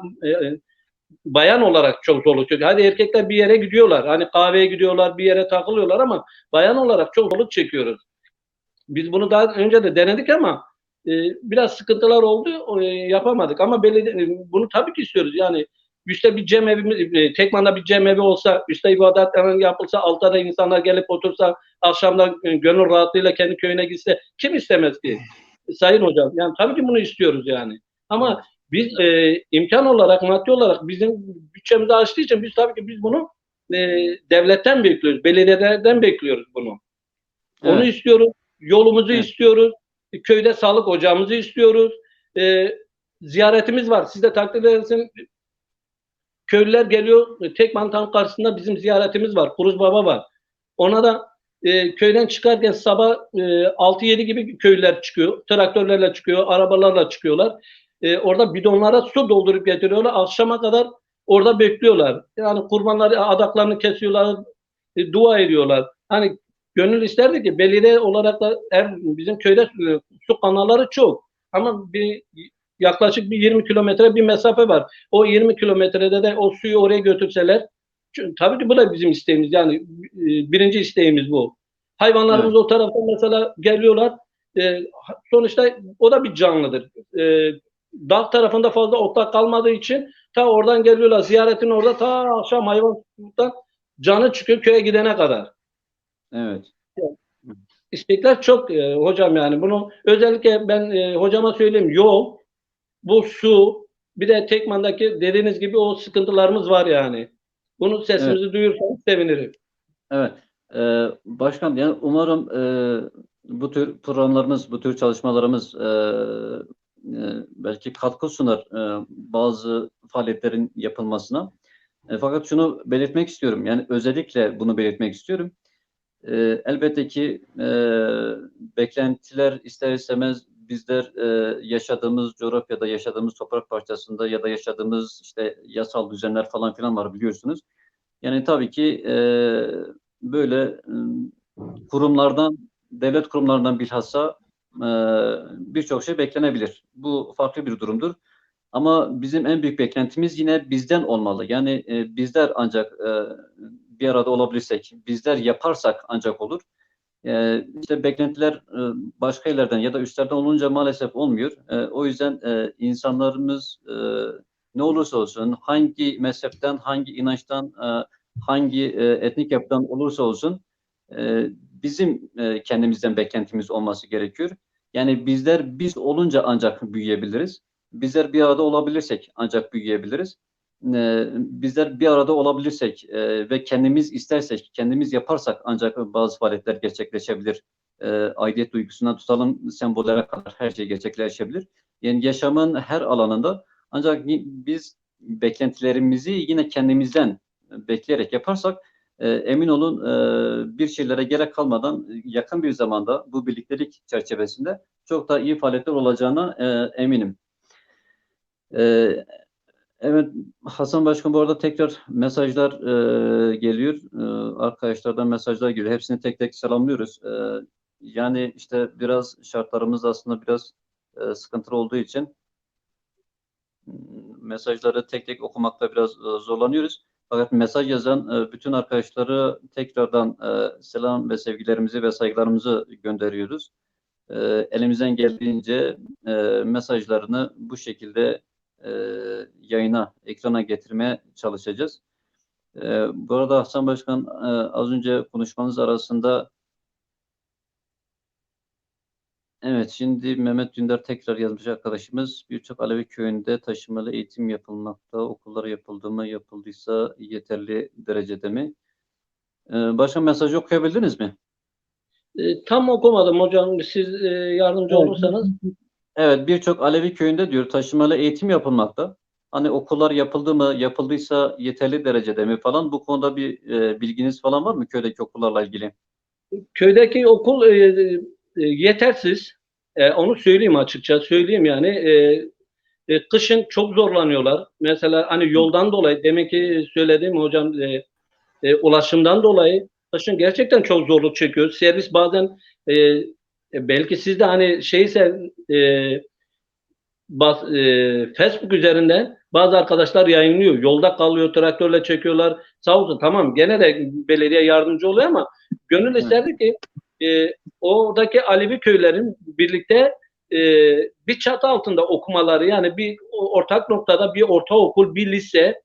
bayan olarak çok zorluk çekiyor. Hadi erkekler bir yere gidiyorlar. Hani kahveye gidiyorlar, bir yere takılıyorlar ama bayan olarak çok zorluk çekiyoruz. Biz bunu daha önce de denedik ama biraz sıkıntılar oldu. Yapamadık ama bunu tabii ki istiyoruz. Yani üstte bir cem evi, Tekman'da bir cem evi olsa, üstte ibadet yapılsa, altta da insanlar gelip otursa, akşamda gönül rahatlığıyla kendi köyüne gitse kim istemez ki? Sayın hocam. Yani tabii ki bunu istiyoruz yani. Ama biz imkan olarak, maddi olarak bizim bütçemizi aştığı için biz tabii ki bunu devletten bekliyoruz, belediyelerden bekliyoruz bunu. Evet. Onu istiyoruz, yolumuzu Evet. istiyoruz, köyde sağlık ocağımızı istiyoruz. Ziyaretimiz var. Siz de takdir edersiniz. Köylüler geliyor, Tekman tam karşısında bizim ziyaretimiz var. Kuruz Baba var. Ona da köyden çıkarken sabah 6-7 gibi köylüler çıkıyor. Traktörlerle çıkıyor, arabalarla çıkıyorlar. Orada bidonlara su doldurup getiriyorlar. Akşama kadar orada bekliyorlar. Yani kurbanları, adaklarını kesiyorlar, dua ediyorlar. Hani gönül isterdi ki belediye olarak da bizim köyde su kanalları çok. Ama yaklaşık bir 20 kilometre bir mesafe var. O 20 kilometrede de o suyu oraya götürseler, tabii ki bu da bizim isteğimiz. Yani birinci isteğimiz bu. Hayvanlarımız Evet. o tarafta mesela geliyorlar. Sonuçta o da bir canlıdır. Dağ tarafında fazla otlak kalmadığı için ta oradan geliyorlar. Ziyaretin orada ta akşam hayvandan canı çıkıyor köye gidene kadar. Evet. İstekler çok hocam yani. Bunu özellikle ben hocama söyleyeyim. Yol, bu su, bir de Tekman'daki dediğiniz gibi o sıkıntılarımız var yani. Bunun Evet. sesimizi duyursanız sevinirim. Evet. Başkan, yani umarım bu tür programlarımız, bu tür çalışmalarımız belki katkı sunar bazı faaliyetlerin yapılmasına. Fakat şunu belirtmek istiyorum. Yani özellikle bunu belirtmek istiyorum. Elbette ki beklentiler ister istemez bizler yaşadığımız coğrafyada, yaşadığımız toprak parçasında ya da yaşadığımız işte yasal düzenler falan filan var biliyorsunuz. Yani tabii ki böyle kurumlardan, devlet kurumlarından bilhassa birçok şey beklenebilir. Bu farklı bir durumdur. Ama bizim en büyük beklentimiz yine bizden olmalı. Yani bizler ancak bir arada olabilirsek, bizler yaparsak ancak olur. İşte beklentiler başka yerlerden ya da üstlerden olunca maalesef olmuyor. O yüzden insanlarımız ne olursa olsun, hangi mezhepten, hangi inançtan, hangi etnik yapıdan olursa olsun bizim kendimizden beklentimiz olması gerekiyor. Yani bizler biz olunca ancak büyüyebiliriz. Bizler bir arada olabilirsek ancak büyüyebiliriz. Bizler bir arada olabilirsek ve kendimiz istersek, kendimiz yaparsak ancak bazı faaliyetler gerçekleşebilir. Aidiyet duygusundan tutalım sembollere kadar her şey gerçekleşebilir. Yani yaşamın her alanında ancak biz beklentilerimizi yine kendimizden bekleyerek yaparsak emin olun bir şeylere gerek kalmadan yakın bir zamanda bu birliktelik çerçevesinde çok daha iyi faaliyetler olacağına eminim. Evet, Hasan Başkan bu arada tekrar mesajlar geliyor. Arkadaşlardan mesajlar geliyor. Hepsini tek tek selamlıyoruz. Yani işte biraz şartlarımız aslında biraz sıkıntılı olduğu için mesajları tek tek okumakta biraz zorlanıyoruz. Fakat mesaj yazan bütün arkadaşları tekrardan selam ve sevgilerimizi ve saygılarımızı gönderiyoruz. Elimizden geldiğince mesajlarını bu şekilde yayına, ekrana getirmeye çalışacağız. Bu arada Hasan Başkan az önce konuşmanız arasında evet şimdi Mehmet Dündar tekrar yazmış arkadaşımız. Birçok Alevi köyünde taşımalı eğitim yapılmakta. Okullar yapıldı mı? Yapıldıysa yeterli derecede mi? Başkan mesajı okuyabildiniz mi? Tam okumadım hocam. Siz yardımcı Evet. olursanız. Evet, birçok Alevi köyünde diyor taşımalı eğitim yapılmakta. Hani okullar yapıldı mı, yapıldıysa yeterli derecede mi falan bu konuda bir bilginiz falan var mı köydeki okullarla ilgili? Köydeki okul yetersiz. Onu söyleyeyim açıkça. Söyleyeyim yani. Kışın çok zorlanıyorlar. Mesela hani yoldan dolayı demek ki söylediğim hocam ulaşımdan dolayı kışın gerçekten çok zorluk çekiyor. Servis bazen belki siz de hani Facebook üzerinden bazı arkadaşlar yayınlıyor. Yolda kalıyor, traktörle çekiyorlar. Sağ olsun tamam gene de belediye yardımcı oluyor ama gönül isterdi ki oradaki Alevi köylerin birlikte e, bir çatı altında okumaları yani bir ortak noktada bir ortaokul, bir lise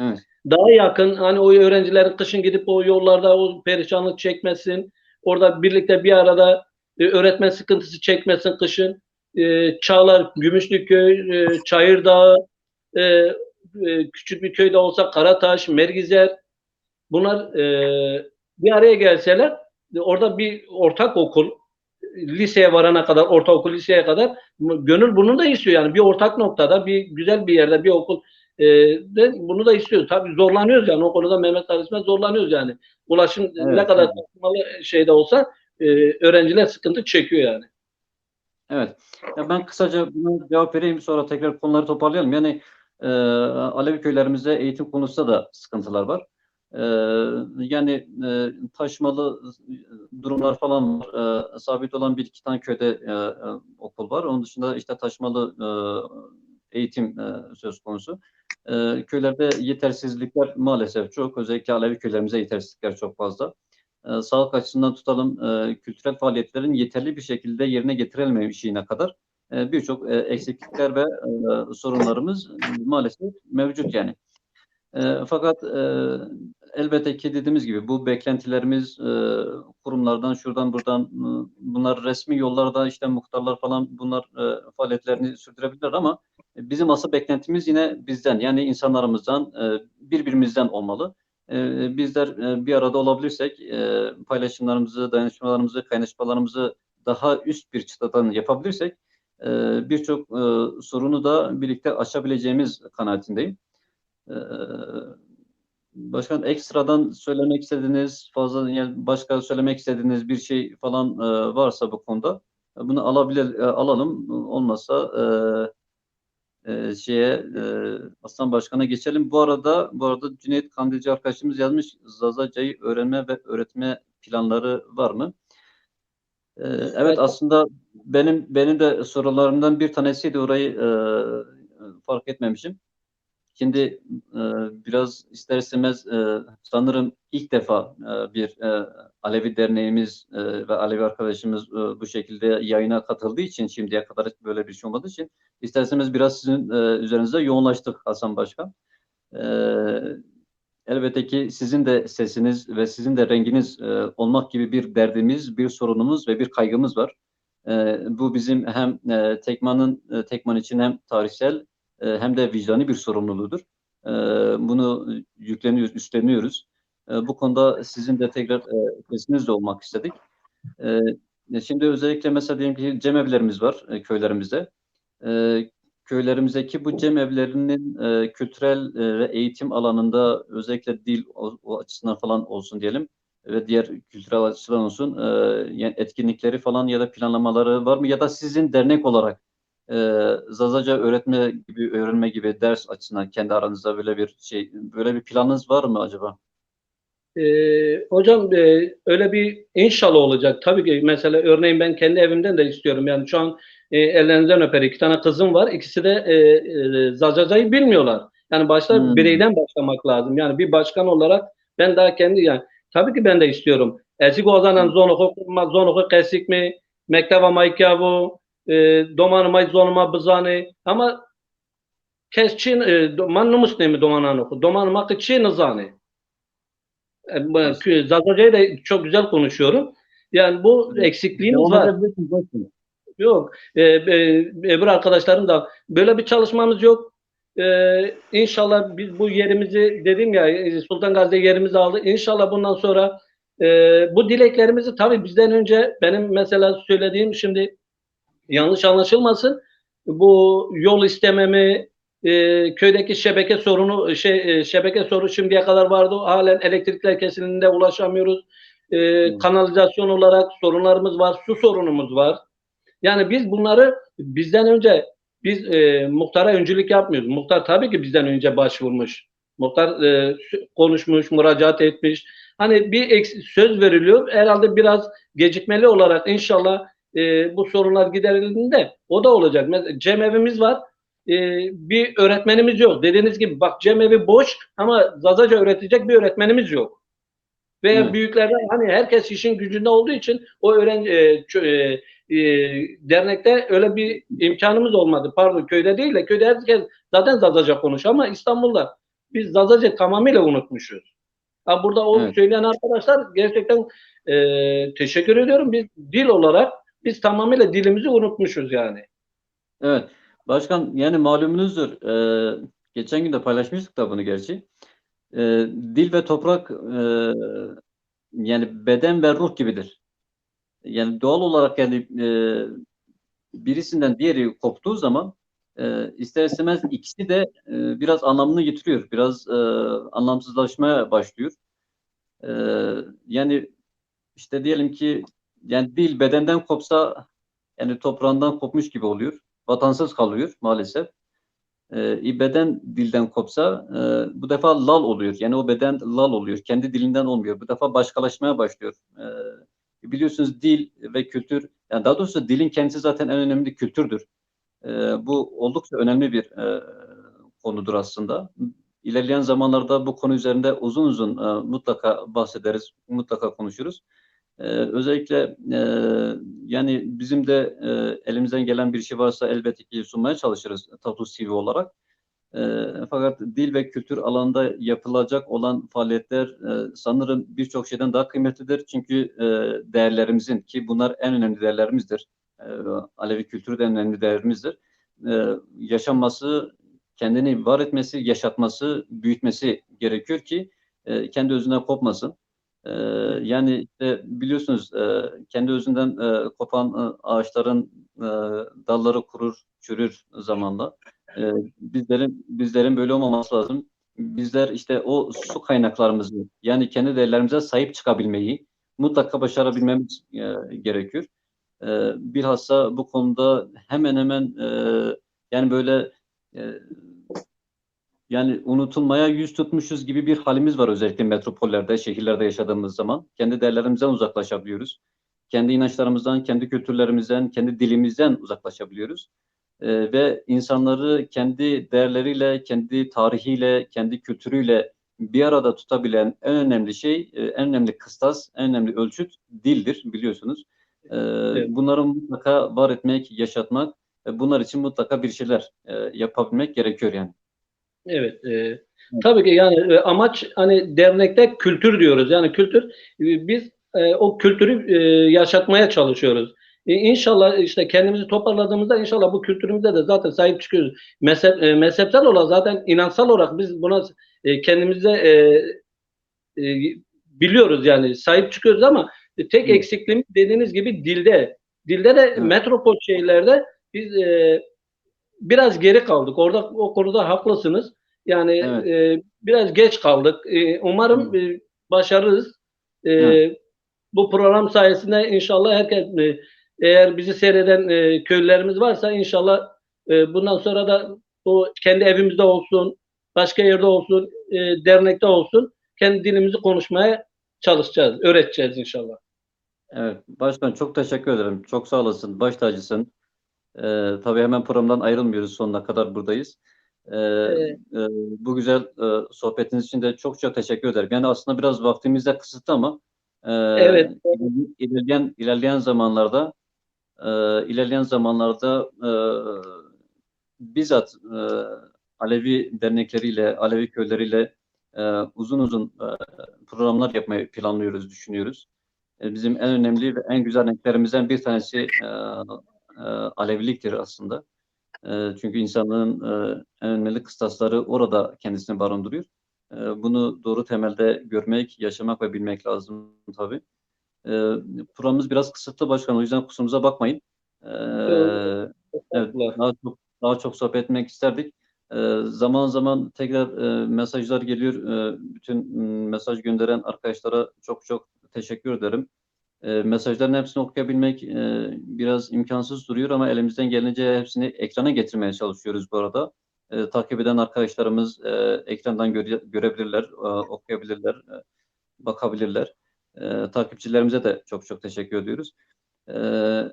Evet. daha yakın hani o öğrencilerin kışın gidip o yollarda o perişanlık çekmesin. Orada birlikte bir arada öğretmen sıkıntısı çekmesin kışın. Çağlar, Gümüşlüköy, Çayırdağ, küçük bir köyde olsa Karataş, Mergizer bunlar bir araya gelseler orada bir ortak okul liseye varana kadar, ortaokul liseye kadar gönül bunu da istiyor yani bir ortak noktada bir güzel bir yerde bir okul de bunu da istiyor. Tabii zorlanıyoruz yani o konuda Mehmet kardeşime zorlanıyoruz yani. Ulaşım Evet, ne kadar evet. taşımalı şeyde olsa öğrenciler sıkıntı çekiyor yani. Evet. Ya ben kısaca buna cevap vereyim sonra tekrar konuları toparlayalım. Yani Alevi köylerimizde eğitim konusunda da sıkıntılar var. Yani taşmalı durumlar falan var. Sabit olan bir iki tane köyde okul var. Onun dışında işte taşmalı eğitim söz konusu. Köylerde yetersizlikler maalesef çok. Özellikle Alevi köylerimize yetersizlikler çok fazla. Sağlık açısından tutalım kültürel faaliyetlerin yeterli bir şekilde yerine getirilmeyişine kadar birçok eksiklikler ve sorunlarımız maalesef mevcut yani. Fakat elbette ki dediğimiz gibi bu beklentilerimiz kurumlardan şuradan buradan bunlar resmi yollarda işte muhtarlar falan bunlar faaliyetlerini sürdürebilirler ama bizim asıl beklentimiz yine bizden yani insanlarımızdan birbirimizden olmalı. Bizler bir arada olabilirsek paylaşımlarımızı, dayanışmalarımızı, kaynaşmalarımızı daha üst bir çıtadan yapabilirsek birçok sorunu da birlikte aşabileceğimiz kanaatindeyim. Başkan ekstradan söylemek istediğiniz fazla yani başka söylemek istediğiniz bir şey falan varsa bu konuda bunu alalım. Olmazsa Aslan Başkan'a geçelim. Bu arada Cüneyt Kandilci arkadaşımız yazmış. Zazaca'yı öğrenme ve öğretme planları var mı? Evet, Evet. aslında benim de sorularımdan bir tanesiydi, orayı fark etmemişim. Şimdi biraz ister istemez sanırım ilk defa bir Alevi derneğimiz ve Alevi arkadaşımız bu şekilde yayına katıldığı için, şimdiye kadar hiç böyle bir şey olmadığı için ister istemez biraz sizin üzerinize yoğunlaştık Hasan Başkan. E, Elbette ki sizin de sesiniz ve sizin de renginiz olmak gibi bir derdimiz, bir sorunumuz ve bir kaygımız var. Bu bizim hem Tekman için hem tarihsel hem de vicdani bir sorumluluğudur. Bunu üstleniyoruz. Bu konuda sizin de tekrar sesinizle olmak istedik. Şimdi özellikle mesela diyelim ki cemevlerimiz var köylerimizde. Köylerimizdeki bu cemevlerinin kültürel ve eğitim alanında özellikle dil o açısından falan olsun diyelim ve diğer kültürel açıdan olsun yani etkinlikleri falan ya da planlamaları var mı? Ya da sizin dernek olarak Zazaca öğrenme gibi ders açısından kendi aranızda böyle bir planınız var mı acaba? Hocam öyle bir inşallah olacak. Tabii ki mesela örneğin ben kendi evimden de istiyorum. Yani şu an ellerinizden öper. 2 tane kızım var. İkisi de Zacaca'yı bilmiyorlar. Yani başta bireyden başlamak lazım. Yani bir başkan olarak ben daha kendi yani tabii ki ben de istiyorum. Ezik ozanan zonuku kesik mi? Mekteba maykavu domanımay zonuma bızani ama kesçin mannumus ne mi domananoku? Domanımak için nızani. Zazaca'yı da çok güzel konuşuyorum. Yani bu eksikliğimiz var. Yok. Öbür arkadaşlarım da böyle bir çalışmamız yok. İnşallah biz bu yerimizi dedim ya Sultan Gazi'de yerimizi aldı. İnşallah bundan sonra bu dileklerimizi tabii bizden önce benim mesela söylediğim şimdi yanlış anlaşılmasın. Bu yol istememi, köydeki şebeke sorunu, şebeke sorunu şimdiye kadar vardı. Halen elektrikler kesildiğinde ulaşamıyoruz. Kanalizasyon olarak sorunlarımız var, su sorunumuz var. Yani biz bunları bizden önce biz muhtara öncülük yapmıyoruz. Muhtar tabii ki bizden önce başvurmuş. Muhtar konuşmuş, müracaat etmiş. Hani bir söz veriliyor. Herhalde biraz gecikmeli olarak inşallah bu sorunlar giderildiğinde o da olacak. Mesela cemevimiz var. Bir öğretmenimiz yok. Dediğiniz gibi bak cemevi boş ama Zazaca öğretecek bir öğretmenimiz yok. Veya büyüklerden hani herkes işin gücünde olduğu için o dernekte öyle bir imkanımız olmadı. Pardon köyde değil de köyde herkes zaten Zazaca konuşuyor ama İstanbul'da biz Zazaca tamamıyla unutmuşuz. Ha, burada o söyleyen arkadaşlar gerçekten teşekkür ediyorum. Biz dil olarak biz tamamıyla dilimizi unutmuşuz yani. Evet. Başkan yani malumunuzdur. Geçen gün de paylaşmıştık da bunu gerçi. Dil ve toprak yani beden ve ruh gibidir. Yani doğal olarak yani birisinden diğeri koptuğu zaman ister istemez ikisi de biraz anlamını yitiriyor. Biraz anlamsızlaşmaya başlıyor. Yani işte diyelim ki yani dil bedenden kopsa yani toprağından kopmuş gibi oluyor. Vatansız kalıyor maalesef. Beden dilden kopsa bu defa lal oluyor. Yani o beden lal oluyor. Kendi dilinden olmuyor. Bu defa başkalaşmaya başlıyor. Biliyorsunuz dil ve kültür, yani daha doğrusu dilin kendisi zaten en önemli kültürdür. Bu oldukça önemli bir konudur aslında. İlerleyen zamanlarda bu konu üzerinde uzun uzun mutlaka bahsederiz, mutlaka konuşuruz. Özellikle yani bizim de elimizden gelen bir şey varsa elbette ki sunmaya çalışırız Tatus TV olarak. Fakat dil ve kültür alanında yapılacak olan faaliyetler sanırım birçok şeyden daha kıymetlidir. Çünkü değerlerimizin, ki bunlar en önemli değerlerimizdir. Alevi kültürü de en önemli değerimizdir. Yaşanması, kendini var etmesi, yaşatması, büyütmesi gerekiyor ki kendi özünden kopmasın. Yani işte biliyorsunuz kendi özünden kopan ağaçların dalları kurur, çürür zamanla. Bizlerin böyle olmaması lazım. bizler işte o su kaynaklarımızı yani kendi değerlerimize sahip çıkabilmeyi mutlaka başarabilmemiz gerekiyor. Bilhassa bu konuda hemen hemen yani böyle yani unutulmaya yüz tutmuşuz gibi bir halimiz var özellikle metropollerde, şehirlerde yaşadığımız zaman. Kendi değerlerimizden uzaklaşabiliyoruz. Kendi inançlarımızdan, kendi kültürlerimizden, kendi dilimizden uzaklaşabiliyoruz. Ve insanları kendi değerleriyle, kendi tarihiyle, kendi kültürüyle bir arada tutabilen en önemli şey, en önemli kıstas, en önemli ölçüt dildir biliyorsunuz. Evet. Bunları mutlaka var etmek, yaşatmak, bunlar için mutlaka bir şeyler yapabilmek gerekiyor yani. Evet. Tabii ki yani amaç hani dernekte kültür diyoruz. Yani kültür biz o kültürü yaşatmaya çalışıyoruz. İnşallah işte kendimizi toparladığımızda inşallah bu kültürümüze de zaten sahip çıkıyoruz. Mezhepsel olarak zaten inansal olarak biz buna kendimize e, biliyoruz yani sahip çıkıyoruz ama tek eksikliğimiz dediğiniz gibi dilde. Dilde de Evet. metropol şehirlerde biz biraz geri kaldık. Orada o konuda haklısınız. Yani Evet. biraz geç kaldık. Umarım başarırız. Evet. Bu program sayesinde inşallah herkes eğer bizi seyreden köylülerimiz varsa inşallah bundan sonra da bu kendi evimizde olsun, başka yerde olsun, dernekte olsun kendi dilimizi konuşmaya çalışacağız, öğreteceğiz inşallah. Evet. Başkan çok teşekkür ederim. Çok sağ olasın. Baş tacısın. Tabii hemen programdan ayrılmıyoruz. Sonuna kadar buradayız. Ee, E, Bu güzel sohbetiniz için de çok çok teşekkür ederim. Yani aslında biraz vaktimiz de kısıtlı ama e, evet, ilerleyen zamanlarda bizzat Alevi dernekleriyle, Alevi köyleriyle uzun uzun programlar yapmayı planlıyoruz, düşünüyoruz. Bizim en önemli ve en güzel renklerimizden bir tanesi Aleviliktir aslında. Çünkü insanlığın en önemli kıstasları orada kendisini barındırıyor. Bunu doğru temelde görmek, yaşamak ve bilmek lazım tabii. Programımız biraz kısıtlı başkan, o yüzden kusurumuza bakmayın. Evet, estağfurullah. daha çok sohbet etmek isterdik. Zaman zaman tekrar mesajlar geliyor. Bütün mesaj gönderen arkadaşlara çok çok teşekkür ederim. Mesajların hepsini okuyabilmek biraz imkansız duruyor ama elimizden gelince hepsini ekrana getirmeye çalışıyoruz bu arada. Takip eden arkadaşlarımız ekrandan görebilirler, okuyabilirler, bakabilirler. Takipçilerimize de çok çok teşekkür ediyoruz.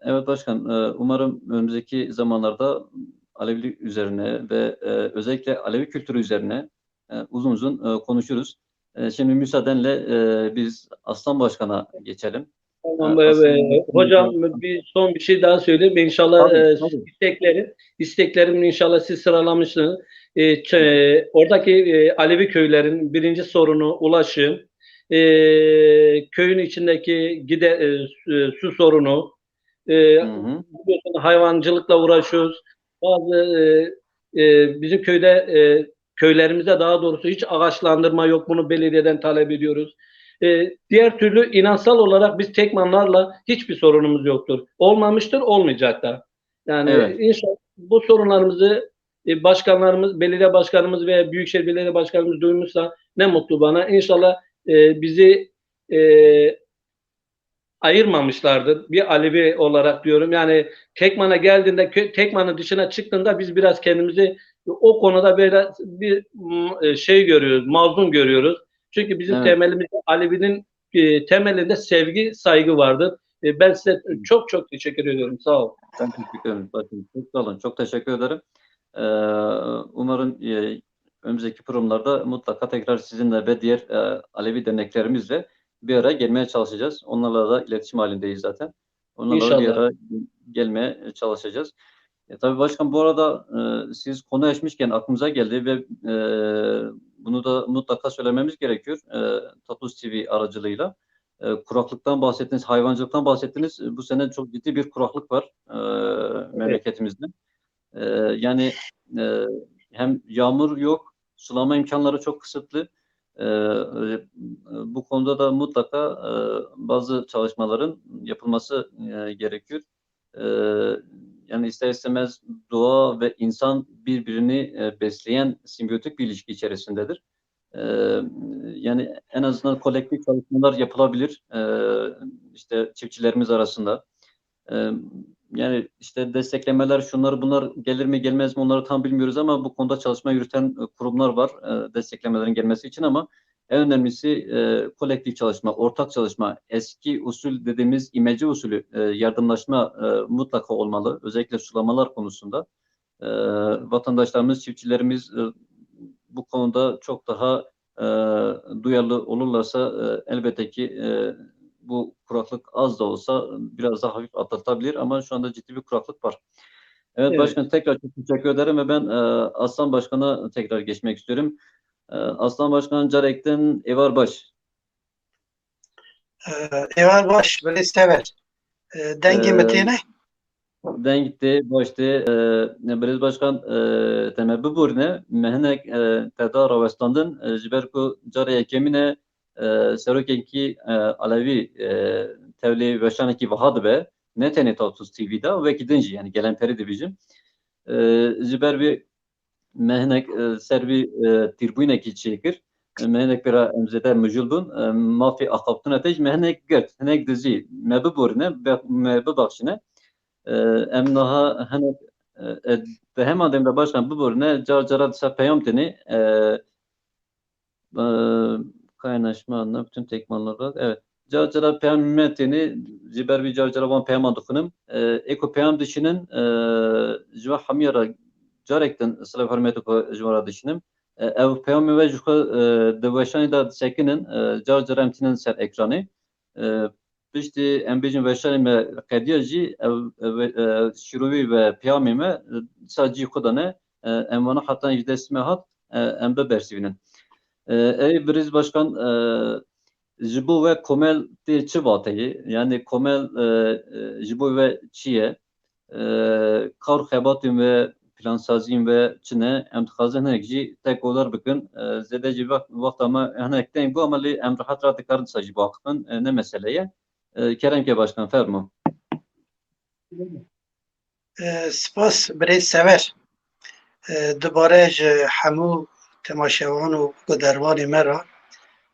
Evet başkan, umarım önümüzdeki zamanlarda Alevilik üzerine ve özellikle Alevi kültürü üzerine uzun uzun konuşuruz. Şimdi müsaadenle biz Aslan Başkan'a geçelim. Tamam, Aslan hocam bir son bir şey daha söyleyeyim. İnşallah tabii, tabii. isteklerim inşallah siz sıralamışsınız. Oradaki Alevi köylerin birinci sorunu ulaşım, köyün içindeki su sorunu, Hı hı. biliyorsunuz hayvancılıkla uğraşıyoruz. Bazı bizim köylerimize daha doğrusu hiç ağaçlandırma yok. Bunu belediyeden talep ediyoruz. Diğer türlü inansal olarak biz Tekmanlarla hiçbir sorunumuz yoktur. Olmamıştır, olmayacak da. Yani Evet. inşallah bu sorunlarımızı başkanlarımız, belediye başkanımız veya büyükşehir belediye başkanımız duymuşsa ne mutlu bana. İnşallah bizi e, ayırmamışlardır. Bir Alevi olarak diyorum. Yani Tekman'a geldiğinde, Tekman'ın dışına çıktığında biz biraz kendimizi o konuda böyle bir şey görüyoruz, mazlum görüyoruz. Çünkü bizim Evet. temelimizde Alevi'nin temelinde sevgi, saygı vardır. Ben size çok çok teşekkür ediyorum. Sağ olun. Ben teşekkür ederim. Bakın, çok sağ olun. Çok teşekkür ederim. Ee, Umarım önümüzdeki programlarda mutlaka tekrar sizinle ve diğer Alevi derneklerimizle bir araya gelmeye çalışacağız. Onlarla da iletişim halindeyiz zaten. Onlarla da bir İnşallah. araya gelmeye çalışacağız. Tabii başkan bu arada siz konu açmışken aklımıza geldi ve bunu da mutlaka söylememiz gerekiyor. Tatus TV aracılığıyla. Kuraklıktan bahsettiniz, hayvancılıktan bahsettiniz. Bu sene çok ciddi bir kuraklık var Evet. memleketimizde. Yani e, hem yağmur yok, sulama imkanları çok kısıtlı. Bu konuda da mutlaka bazı çalışmaların yapılması gerekiyor. E, Yani ister istemez doğa ve insan birbirini besleyen simbiyotik bir ilişki içerisindedir. Yani en azından kolektif çalışmalar yapılabilir. İşte çiftçilerimiz arasında. Yani işte desteklemeler, şunlar bunlar gelir mi gelmez mi onları tam bilmiyoruz ama bu konuda çalışma yürüten kurumlar var desteklemelerin gelmesi için ama en önemlisi kolektif çalışma, ortak çalışma, eski usul dediğimiz imece usulü yardımlaşma mutlaka olmalı. Özellikle sulamalar konusunda. Vatandaşlarımız, çiftçilerimiz bu konuda çok daha duyarlı olurlarsa elbette ki bu kuraklık az da olsa biraz daha hafif atlatabilir ama şu anda ciddi bir kuraklık var. Evet, Evet. Başkan tekrar çok teşekkür ederim ve ben Aslan Başkan'a tekrar geçmek istiyorum. Aslan Başkan Carek'ten Evarbaş. Evar baş, böyle sever. Dengi Ee, metine. Dengti başta Belediye Başkan teme biburne mehnek teda ravestandın jiberku careye kemine serokenki Alevi tevli veşaneki vahadı be ne tane tatus TV'da ve gidinci yani gelen peri divijim jiber bir mehnek servi tirbuynek çekir mehnek pera emzede mücüldün mafi akaptın ateş mehnek gert henek dizi mebiburne mebibakşine em naha hinek de heman demre başkan biborine car cara disa peyam teni kaynaşma anla bütün tekmanlar evet car cara peyam meteni ziber bir car cara van peyam adıkınım eko peyam dişinin jiva hamiyara carekten sıla hürmeti ko jivara dişinim ev peyam ve juka deveşani da sekinin car cara emtinin ser ekranı pişti em bêjin veşarê me qediya jî şîrovî ve piyamê me sa cî xwe de ne em wana heta ji dest me hat em bibersivînin. Ey Birîz Başkan ji bo we komel tê çi vateyê yani komel ji bo we çi ye kar xebatên ve plansaziyên ve çi ne em dixwazin hinek jî tekolar bikin zêde jî wexta me hinek tên got ama lê em rihet ra dikarin dîsa jî biaxivin ne mesele ye. Keremke Başkan fermo. Spas برای sever. دوباره همو تماشاوان و گدروان مرا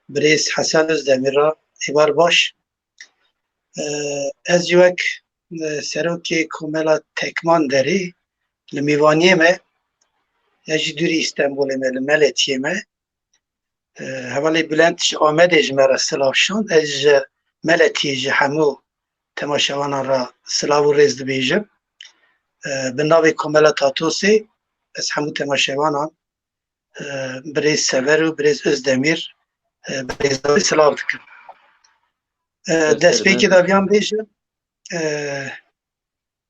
برای حسن دمیرا ایوار باش از جوک سروکی کوملا تکمان داری لمیوانیه me یجی دوری استانبول ملتیه me هوالی بلند آمده جمرا سلافشان از ملتیه جه همو تماشاوان را سلاو رز دبیجم به ناوی کوملا تاتوسی از همو تماشاوانان برای سور و برای ازدمیر برای داوی سلاو دکم دست پیکی داویان بیجم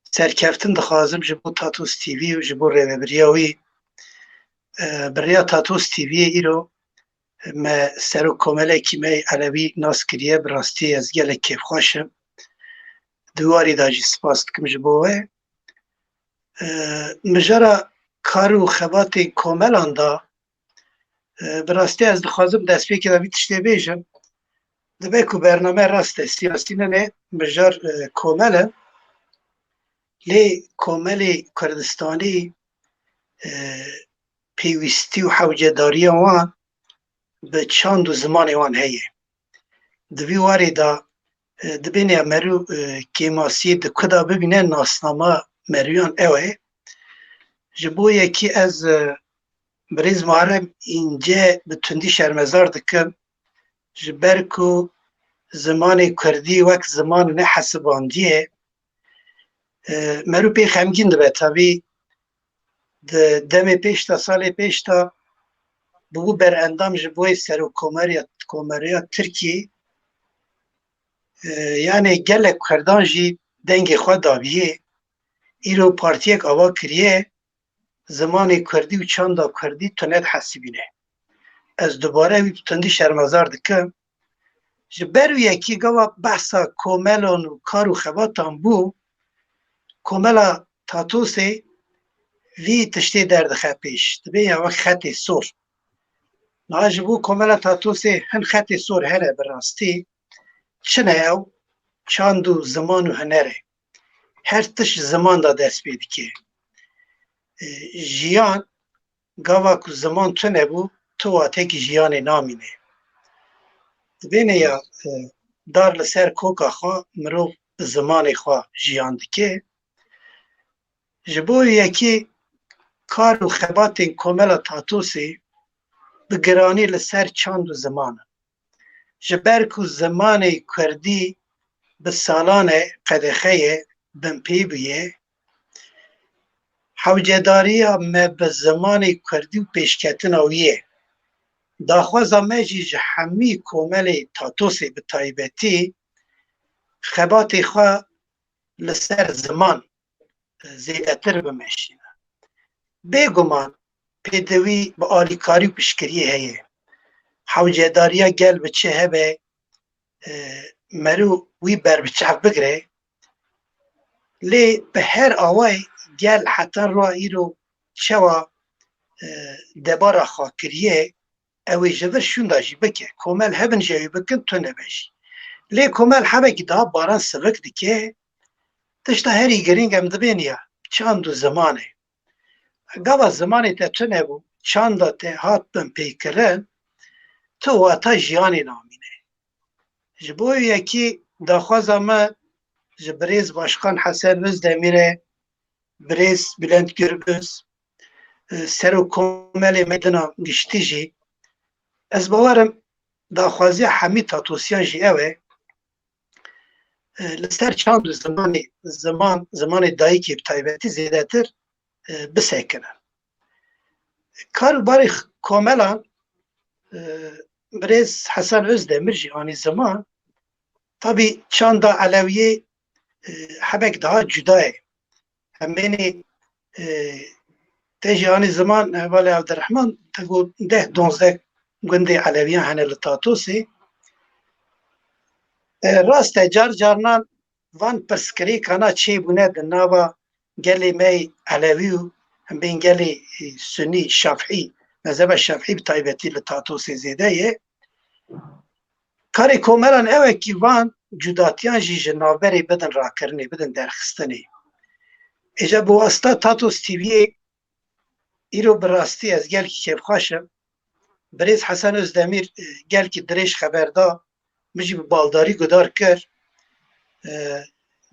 سرکفتن دخوازم جبو تاتوس تیوی و جبو ریوبریاوی بریا تاتوس تیوی ایرو ما سر و کومله کی می علوی ناس کریه براستی از گل کیف خوشم دواری داجی سپاس دکم جبوه مجرا کارو خبات کوملان دا براستی از دخوازم دست پیکی داوی تشتی بیجم دبی کو برنامه راست سیاسی نه مجر کومله لی کوملی کردستانی پیوستی و حوجداری وان به چند و زمان وان هیه دوی واری دا دبینه مرو کیماسی دکدا ببینه ناسنامه مریان اوه جبو یکی از بریز محرم اینجا به تندی شرمزار دکم جبرکو زمان کردی وقت زمان نه حسباندیه مرو پی خمگین دبه تابی دم پیش تا سال پیش تا بو بر اندام جبوی سر و کومریا ترکی یعنی گلک کردان جی دنگ خود داویه ایرو پارتیک آوا کریه زمان کردی و چند کردی تونت حسیبینه از دوباره وی تندی شرمزار دکم جبرو یکی گوا بحثا کوملون و کارو خباتان بو کوملا تاتوسی وی تشتی درد خپیش دبی یا وقت خطی سور ناجبو کوملا تاتوسی هن خطی سور هره براستی چنه او چاندو زمانو هنره هر تش زمان دا دست بیدی که جیان گاوا کو زمان چنه بو تو تکی جیان نامینه بینه یا دار لسر کوکا خواه مروف زمان خواه جیان دکه جبو یکی کار و خبات کامل تاتوسی بگرانی لسر چند زمان جبرکو زمان کردی به سالان قدخه بمپی بیه حوجداری ما به زمان کردی و پیشکتن آویه داخوازا مجی جحمی کامل تاتوسی به تایبتی خبات خواه لسر زمان زیادتر بمشینه بگمان پیدوی با آلیکاری و پشکریه هیه حوجداریا گل بچه هبه مرو وی بر بچه بگره لی به هر آوای گل حتی را ایرو چوا دبارا خاکریه اوی جبر شون داجی بکه کومل هبن جوی بکن تو نبشی لی کومل همه که دا باران سوک دیکه تشتا هری گرینگ هم دبینیا چند زمانه گاوا زمانی تا تو نبو چند تا هات بن پیکرن تو واتا جیانی نامینه جبوی یکی داخوازا ما جبریز باشخان حسن وزدمیره بریز بلند گربز سر و کومل مدنا گشتی جی از باورم داخوازی همی تاتوسیان جی اوه لسر چند زمان دایی که بتایبتی زیده تر بسکنن کار باری کوملان بریز حسن özdemir جی آنی زمان tabi çanda Aleviye hebek daha cudayı. Hem beni teji ani zaman Vali Abdurrahman tegu 10-12 gündü Aleviyan hane li Tatosi rast car carnan van perskeri kana çi bune de nava geli mey Aleviyu hem ben geli Sünni Şafii mezhebe Şafii taybeti li Tatosi zedeye kari komelan evet ki van cudatiyan jî navberê bidin rakirinê bidin derxistanê. Êja bu asta Tatos TV'ye îro bi rastî ez gelkî kêfxweş im. Birêz Hesen Özdemir gelkî dirêj xeber da min jî bi baldarî gudar kir.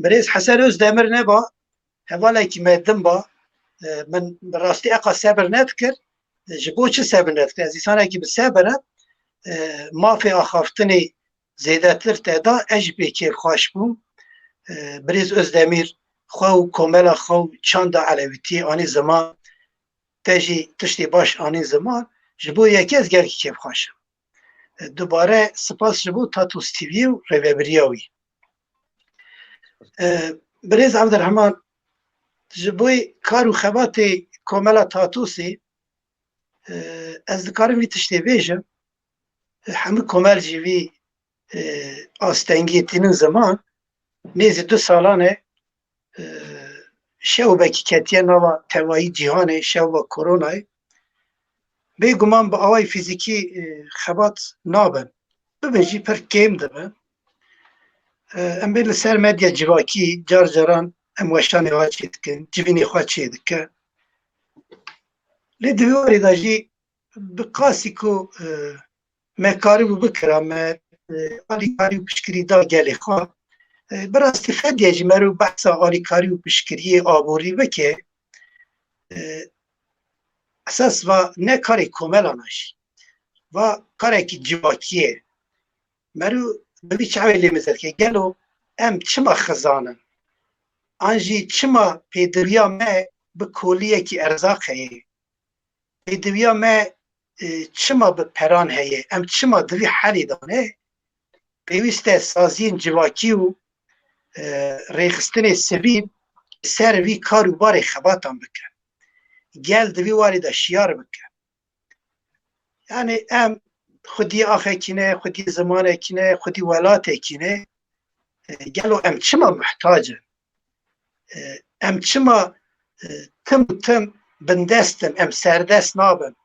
Birêz Hesen Özdemir neba hevalekî me din ba min bi rastî eqa sebir nedikir ji bo çi sebir nedikir ez îsanekî bi sebire mafê axaftinê zêdetir te da ez jî pê kêfxweş bûm Birêz Özdemir xwe û komela xwe û çanda Elewîtiyê anî ziman te jî tiştê baş anî ziman ji bo yekê ez gelkî kêfxweş im. Dubare spas ji bo Tatos TV'ye û rêveberiya wî. Birêz Abdurrahman ji bo kar û xebatê komela Tatosê ez dikarim vî tiştê bêjim hemû komel jî vî astengiyetinin zaman nêzî 2 salan e şewbekî ketiye nava tevayî cîhanê şewba koronayê bêguman bi awayî fîzîkî xebat nabin bibin jî pir kêm dibin em bê li ser medya civakî car caran em weşanê xwe çê dikin civînê xwe çê dikin lê di vî warê da jî bi qasî ku me karîbû bikira me alîkarî û piştgirî da gelê xwe bi rastî fedye jî merû behsa alîkarî û piştgiriyê aborî bike esas va ne karê komelan jî va karekî civakî ye merû bi vî çavê lê mezirke gelo em çima xizanin an jî çima pêdiviya me bi koliyekî erzaq heye pêdiviya me çima bi peran heye em çima di vî helê de ne pêwîst e saziyên civakî û rêxistinê sivî ser vî kar û barê xebatan bikin gel di vî warê de şiyar bikin yani em xwedî axekî ne xwedî zimanekî ne xwedî welatekî ne gelo em çima muhtacin em çima tim û tim bindestin em serdest nabin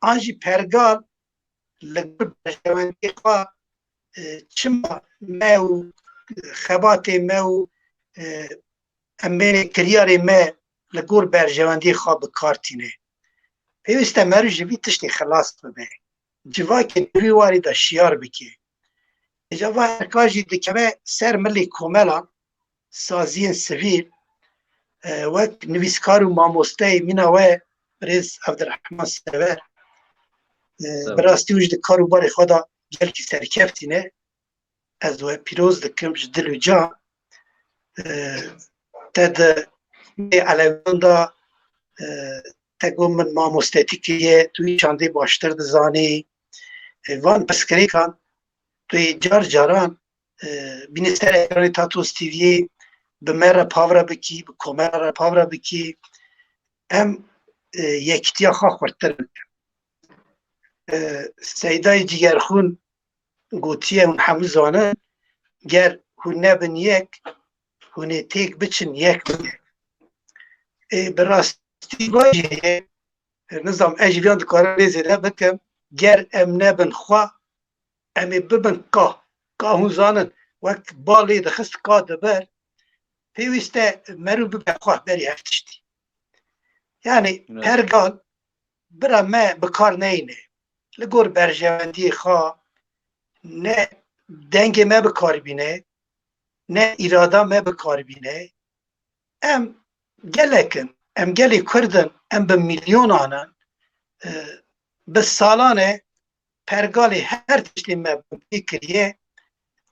an jî pergal li gor berjewendiyê xwe çima me û xebatê me û em mêrê kiryarê me li gor berjewendiyê xwe bikartîne پێویستە مەرو ژوی تشتی خلاص ببێ civakê durî warî da şiyar bike cava herka jî dikeve ser milê komelan saziyên sivîl wek nivîskar û mamosteyê mîna we Birêz Evdirehman Sever bi rastî û ji di karûbarê xwe da gelekî serkeftîne ez we pîroz dikim ji dil û can te di elevan da te got min mamostetîkê ye tu yê çandê baştir dizanî van pirsgirêkan tu yê car caran bînî ser ekranê Tatos TV'yê bi me re pavra bikî bi komera re pavra bikî em yekîtiya xwe xurttir bikin Seydayê Cîgerxûn gotiye hûn hemû zanin ger hûn nebin yek hûn ê têk biçin yek bi yek bi rastî vajî heye nizam ez ji vîyan dikarim rêzê de bikim ger em nebin xwe em ê bibin ka hûn zanin wek balê dixist ka diber pêwîst e merû bibe xwe berî hev tiştî yani pergal bira me bikar neyîne li gor berjewendiyê xwe ne dengê me bikar bîne ne îrada me bikar bîne em gelekin em gelê Kurdin em bi milyonanin bi salan e pergalê her tiştê me pê kiriye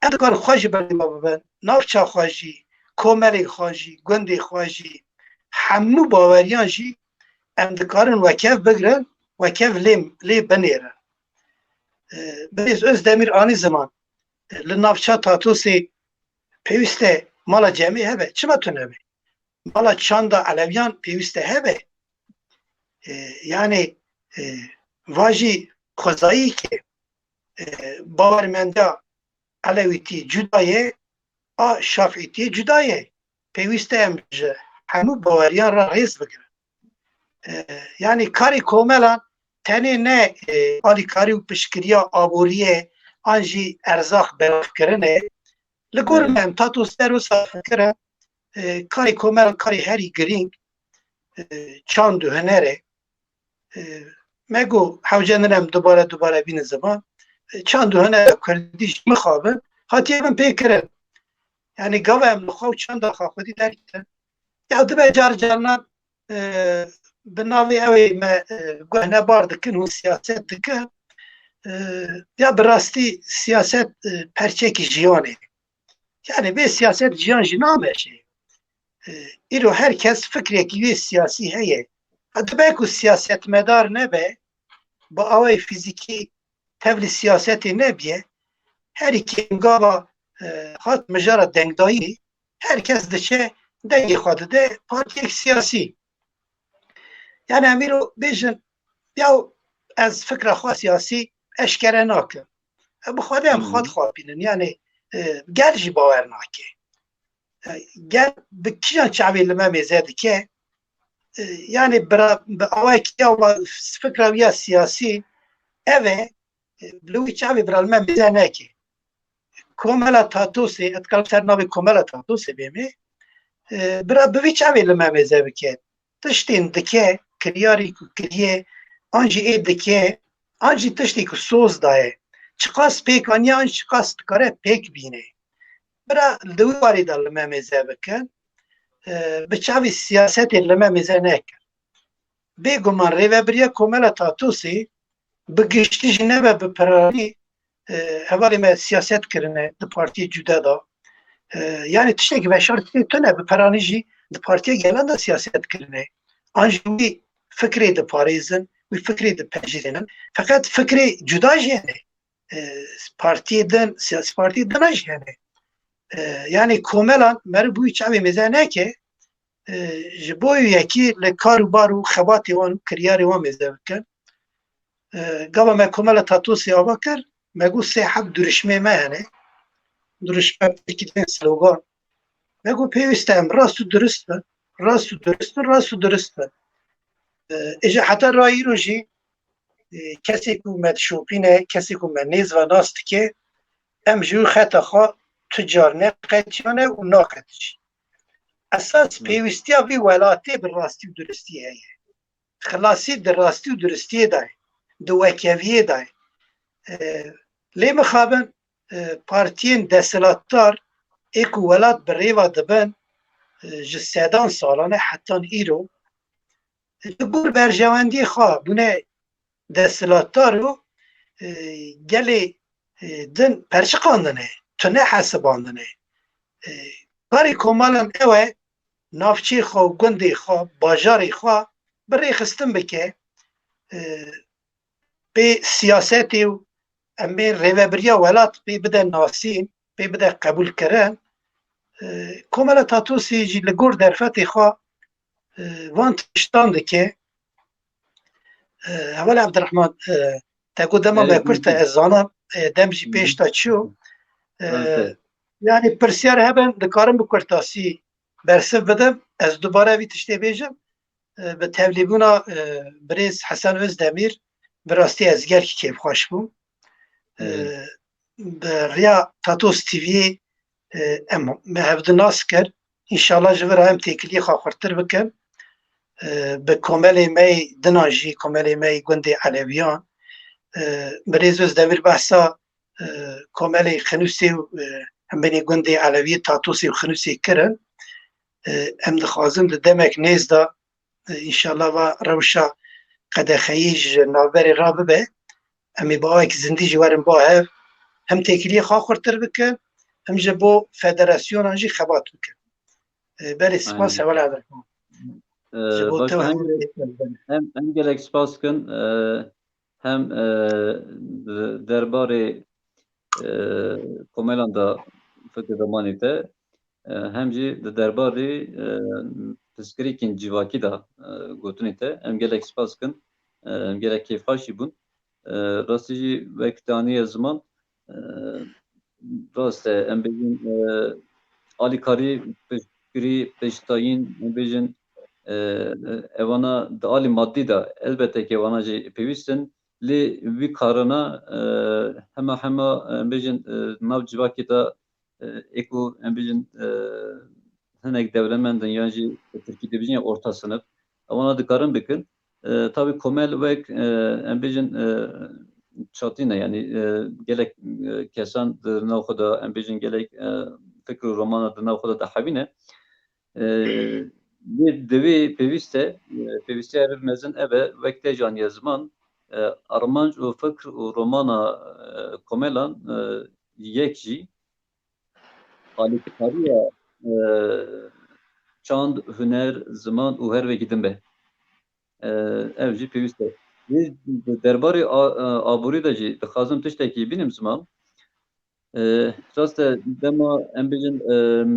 em dikarin xwe ji ber me bibin navça xwe jî komelê xwe jî gundê xwe jî hemû baweriyan jî em dikarin wekev bigirin wekev lê binêrin Birêz Özdemîr anî ziman li navça Tatosê pêwîst e mala cemê hebe çima tu nebe mala çanda eleviyan pêwîst e hebe yani vajî xwezayî ke bawermenda elewîtî cuda ye a şafîtî cuda ye pêwîst e em ji hemû baweriyan re rêz bigirin yani karê komelan tenê ne alîkarî û piştgiriya aboriyê an jî erzax berfkirinê li gor me em Tatos Serwisa fikirin karê komelan karê herî girîng çand û hunerê me got hewce din em dubare bînin ziman çand û hunera Kurdî jî mixabin hatiye min pê kirin yani gava em li xwe û çanda xwe xwedî derkevin ya dibe car carnan bi navê ew ê me guhnebar dikin û siyaset dikin ya bi rastî siyaset perçekî jiyanê yani vê siyaset jiyan jî nameşe îro herkes fikrekî wê siyasî heye dibe ku siyasetmedar nebe bi awayê fîzîkî tevlî siyasetê nebiye herî kêm gava hat mijara dengdayî herkes diçe dengê xwe dide partiyek siyasî yani em îro bêjin ya ez fikra xwe siyasî eşkere nakim bi xwedê em xwe dixwapînin yani gel jî bawer nake gel bi kîjan çavê li me mêze dike yani bi awayekî ya fikra wî ya siyasî ev e li wî çavê bira li me mêze neke komela Tatosê ez dikarim ser navê komela Tatosê bême bira bi wî çavê li me mêze bike tiştên dike kiryarê ku kiriye an jî ê dike an jî tiştê ku soz daye çiqas pêk aniye an çiqas dikare pêk bîne bira li wî warê da li me mêze bikin bi çavê siyasetê li me mêze nekin bêguman rêveberiya komela Tatosê bi giştî jî nebe bi piranî hevalê me siyaset kirine di partiyê cuda da yani tiştekî veşartî tune bi piranî jî di partiya gelan da siyaset kirine an jî wî fikrê diparêzin wî fikrê dipejirînin feqet fikrê cuda jî hene partiyê din siyasî partiyê dina jî hene yani komelan mer bûyî çavê mêze neke ji bo yekî li kar û bar û xebatê wan kiryarê wan mêze bikin gava me komela Tatosê ava kir me got sê heb duruşmê me hene duruşme pekî tên slogan me got pêwîst e em rast û durist bin rast û durist bin ji heta rayîro jî kesê ku me dişopîne kesê ku me nêz ve nas dike em ji wî xeta xwe tu car neqetiyane û naqetî esas pêwîstiya vî welatê bi rastî û duristî heye خلاصی در راستی و درستی دای دو وکیویه دای لی مخابن پارتین دستلاتار ایک ولاد بریوا دبن جسدان سالانه حتی ایرو گور برجواندی خواه بونه دستلاتارو گلی دن پرچه قاندنه تنه حسباندنه کاری کمالن اوه نافچی خواه گندی خواه باجاری خواه بری خستن بکه به سیاستی و امی ریوبریا ولات به بده ناسین به بده قبول کرن کمال تاتوسی جی لگور درفتی خواه وان تشتانده که اول عبدالرحمن تقول دما به کرت ازانا دمجی پیش تا چیو yani پرسیار هبن دکارم بکرتاسی برسف بدم از دوباره وی تشتی بیجم به تبلیغونا بریز حسن özdemir براستی از گر که کیف خوش بوم به ریا تاتوس تیوی ام مهبد ناس کر انشالله جور هم تکلی خواهرتر بکن به کمال می دناجی کمال می گنده علویان بریز özdemir بحثا کمال خنوسی هم بینی گنده علوی تاتوسی و خنوسی کرن ام دخوازم دمک نیز دا انشالله و روشا قد خیج نابری را ببه امی با آیک زندی جوارم با هف هم تکلیه خواه خورتر بکن هم جبو فدراسیون آنجی خبات بکن بری سپاس اول عدد جبو تو هم gelek spas kın hem derbari komelanda fikir zamanite hem jî di derbarê piskirêkên civakî da gotinê te em gelek spas kin em gelek kêfxweşî bûn rastî jî vekdaniya ziman rast e em bêjin alîkarî piştgirî pêştayîn em bêjin evana di alî maddî da elbette ki evana jî pêwîst in lê vî karina hema em bêjin nav civakê da eko em bêjin hinek devlemendin yan jî Tirkiyeyê dibêjin ya orta sınıf evana dikarin bikin tabii komel wek em bêjin çatîne yani gelek kesan di nav xwe da em bêjin gelek fikr û romana di nav xwe da dihevîne divê pêwîstiya ev mezin ev e wek te caniya ziman armanc û fikr û romana komelan yek jî alîkariya çand, huner, ziman û her vekî din be. Ev jî pêwîst e. Derbarê aborî de jî dixwazim tiştekî bînim ziman. Rast e dema em bêjin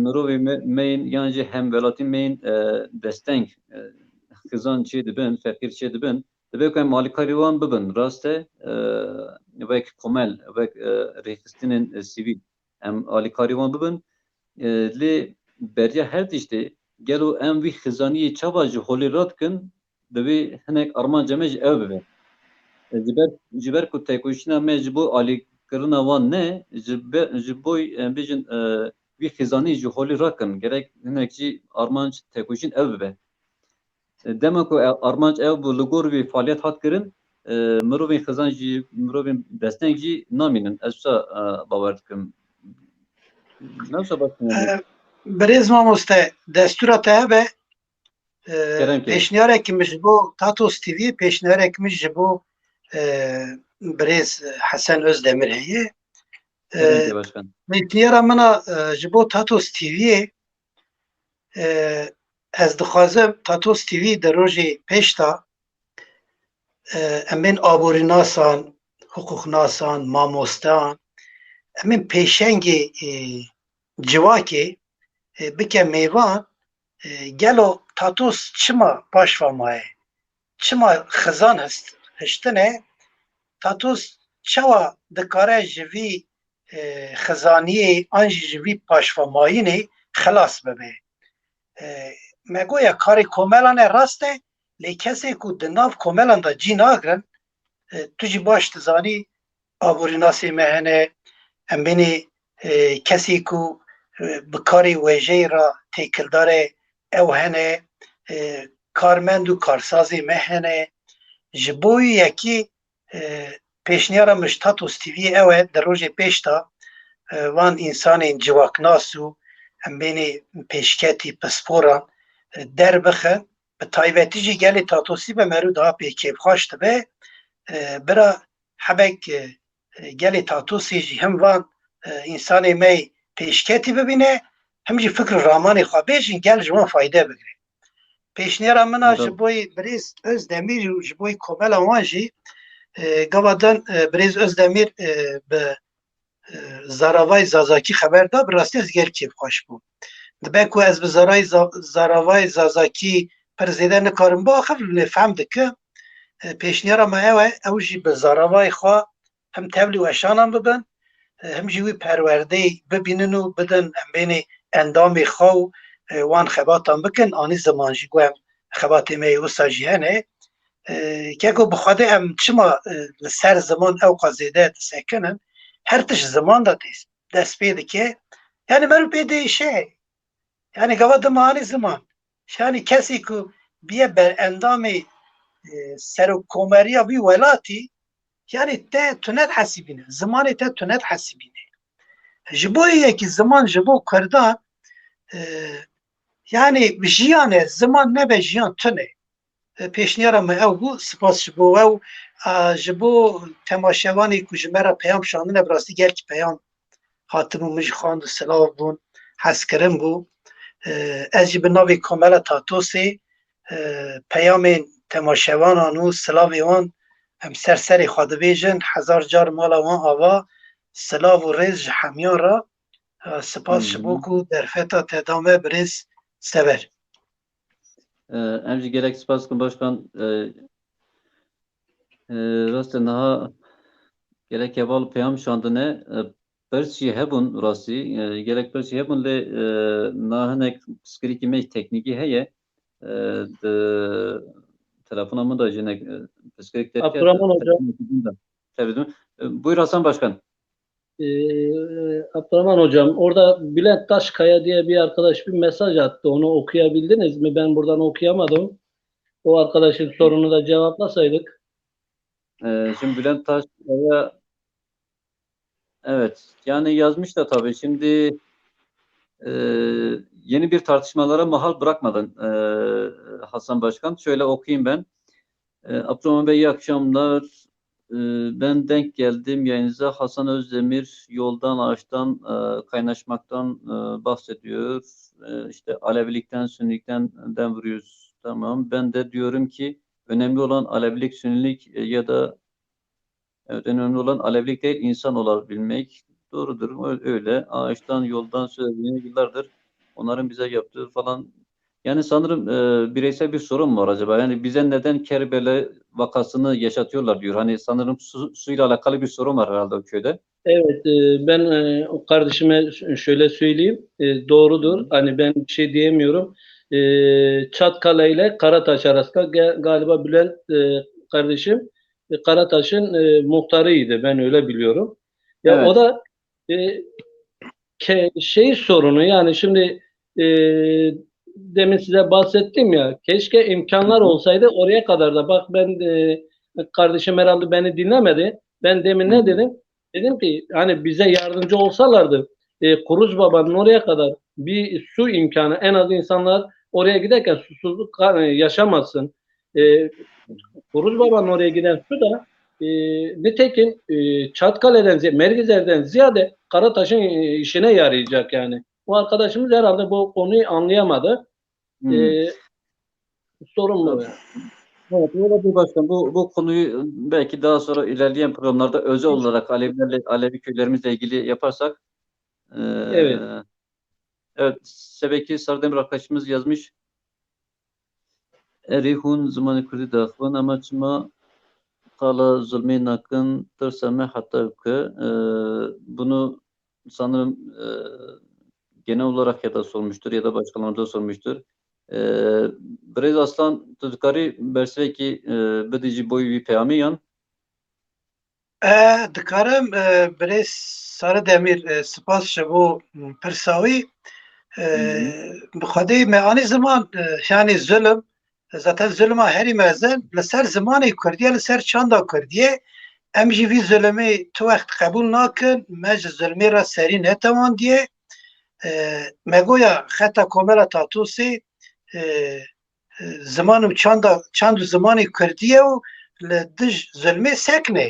mirovê meyên yan jî hemwelatî meyên desteng xizan çê dibin, feqîr çê dibin. Dibe ku em alîkarî wan bibin. Rast e wek komel, wek rêxistinên sivîl em alîkarî wan bibin. Lê beriya her tiştê gelo em vî xizaniyê çawa ji holê radikin divê hinek armanca me ji ew bibe. Ji ber ku têkoşîna me ji bo alîkirina wan ne ji bo em bêjin vî xizanî ji holê rakin gerek hinek jî armanc têkoşîn ew bibe. Dema ku armanc ew bû li gor vî faaliyet hat kirin mirovên xizan jî mirovên desteng jî namînin. Ez wisa bawer dikim. Berêz mamoste destura te hebe pêşniyarek min ji bo Tatos TV pêşniyarek min ji bo Berêz Hesen Özdemir heye pêşniyara mina ji bo Tatos TV'ye ez dixwazim Tatos TV di rojê pêş da em bên aborînasan, hukuknasan, mamostan em ên pêşengê civakê bike mêvan gelo Tatos çima paşva maye çima xizan hiştine Tatos çawa dikare ji vî xizaniyê an jî ji vî paşva mayînê xilas bibe. Me goya karê komelan e rast e lê kesê ku di nav komelan da cî nagirin tu jî baş dizanî aborînasê me hene em bênê kesê ku bi karê wêjeyê ra têkildarê ew hene karmend û karsazê me hene ji bo yekî pêşniyara Miştatos TV'ye ew e di rojê pêş da van însanên civaknas û em bênê pêşketî pisporan derbixe bi taybetî jî gelê Tatosî be merû daha pê kêfxweş dibe bira hebek gelê Tatosê jî hem van însanê me pêşketî bibîne hem jî fikr û ramanê xwe bêjin gel ji wan fayde bigire. Pêşniyara min a ji bo Birêz Özdemîr û ji bo komela wan jî gava din Birêz Özdemîr bi Zaravayê Zazakî xeber da bi rastî ez gel kêfxweş bûm. Dibe ku ez bi Zaravayê Zazakî pir zêde nikarim ba xev lêfehm dikim pêşniyara me ew e ew jî bi Zaravayê xwe hem tevlî û eşanan bibin hem jî wî perwerdeyê bibînin û bidin em bênê endamê xwe û wan xebatan bikin anî ziman jî guhem xebatê me wisa jî hene keko bi Xwedê em çima li ser ziman ew qas zêde disekinin her tişt ziman da dest pê dike yani merû pê değişe yani gava dimanî ziman yani kesî ku biye ber endamê serokkomeriya wî welatî yani te tunet hesibîne zimanê te tunet hesibîne ji bo yekî ziman ji bo Kurdan yani jiyane ziman nebe jiyan tune pêşniyara me ew bû spas ji bo ew ji bo temaşevanê ku ji me re peyam şandine bi rastî gelkî peyam hatibû min jî xwand û silav bûn hezkirin bû ez jî bi navê Komela Tatosê peyamên temaşevanan û silavê wan em ser serê xwe dibêjin hezar car mala wan ava silav û rêz ji hemiyan re spas ji bo ku derfeta te da me birêz sever. Em jî gelek spas dikim başkan rastê niha gelek heval peyam şandine pirs jî hebûn rastî gelek pirs jî hebûn lê niha hinek pirsgirêkî me teknîkî heye di telefona min da jinek pirsgirêk derket Abdurrahman Hocam. Buyur Hasan Başkan. Abdurrahman Hocam, orada Bülent Taşkaya diye bir arkadaş bir mesaj attı. Onu okuyabildiniz mi? Ben buradan okuyamadım. O arkadaşın sorunu da cevaplasaydık. Şimdi Bülent Taşkaya evet yani yazmış da tabii şimdi yeni bir tartışmalara mahal bırakmadan Hasan Başkan şöyle okuyayım ben. Abdurrahman Bey iyi akşamlar. Ben denk geldim yayınıza. Hasan Özdemir yoldan ağaçtan kaynaşmaktan bahsediyor. İşte Alevilikten, Sünnilikten vuruyoruz. Tamam. Ben de diyorum ki önemli olan Alevilik, Sünnilik ya da evet, önemli olan Alevilik değil insan olabilmek. Doğrudur. Öyle. Ağaçtan, yoldan söylediğini yıllardır onların bize yaptığı falan. Yani sanırım bireysel bir sorun var acaba? Yani bize neden Kerbela vakasını yaşatıyorlar diyor. Hani sanırım suyla alakalı bir sorun var herhalde o köyde. Evet, ben o kardeşime şöyle söyleyeyim. Doğrudur. Hani ben bir şey diyemiyorum. Çatkale ile Karataş arasında galiba Bülent kardeşim Karataş'ın muhtarıydı. Ben öyle biliyorum. Ya Evet. o da şey sorunu yani şimdi demin size bahsettim ya keşke imkanlar olsaydı oraya kadar da bak ben kardeşim herhalde beni dinlemedi. Ben demin ne dedim? Dedim ki hani bize yardımcı olsalardı Kuruz Baba'nın oraya kadar bir su imkanı en az insanlar oraya giderken susuzluk yaşamasın. Kuruz Baba'nın oraya giden su da nitekim Çatkale'den, Mergizer'den ziyade Karataş'ın işine yarayacak yani. Bu arkadaşımız herhalde bu konuyu anlayamadı. Sorun bu. Evet, olabilir başkan. Bu konuyu belki daha sonra ilerleyen programlarda özel olarak Alevi köylerimizle ilgili yaparsak. Evet. Evet, Sebeki Sardemir arkadaşımız yazmış. Erihun zamanı kurdu dağıtman amaçma kala zulmü nakın tırsame hatta hükü. Bunu sanırım genel olarak ya da sormuştur ya da başkalarına sormuştur. Brez aslan tuzkari berseki bedici boyu bir peyamiyan. Dikarim Birêz Sardemîr spas ji bo pirsawî bi Xwedê me anî ziman yani zulm zaten zulma herî mezin li ser zimanê Kurdiye li ser çanda Kurdiye em jî vî zulmê tu wext qebûl nakin me ji zulmê re serî netewandiye me goya xeta komela Tatusê ziman û çand û zimanê Kurdiye û li dij zulmê sekne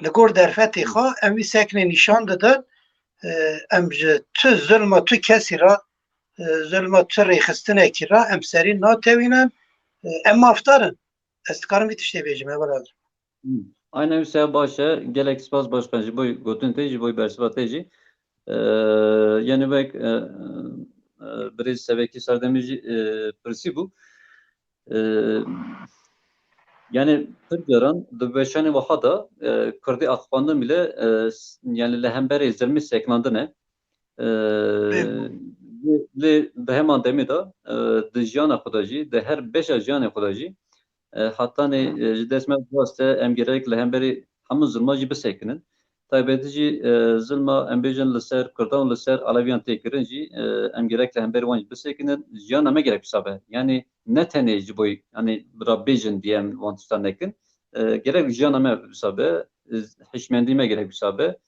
li gor derfetê xwe em vî seknê nîşan didin em ji tu zulma tu kesî re zulma tu rêxistinekî re em serî natewînin em mafdarin. Ez dikarim vî tiştê bêjim hevala. Aynen Hüseyin Başa, gelek spas başkan ji boy gotin te ji boy bersivatê jî. Yani vek birêz sevekî serdemî jî pirsî bû. Yani pir caran di weşanê wiha da Kurdî axivandin bile yani li hemberê zilmî seknandine. Lê bi heman demê da di jiyana xwe de jî, di her beşa jiyanê xwe de jî hatanê ji dest me biwaste em gerek li hemberî hemû zilma jî bisekinin. Taybetî jî zilma em bêjin li ser Kurdan û li ser Aleviyan tê kirin jî em gerek li hemberî wan jî bisekinin. Jiyana me gerek bisabe. Yani ne tenê ji boî yani bira bêjin diye em wan tiştan nekin. Gerek jiyana me bisabe, hişmendî me gerek bisabe.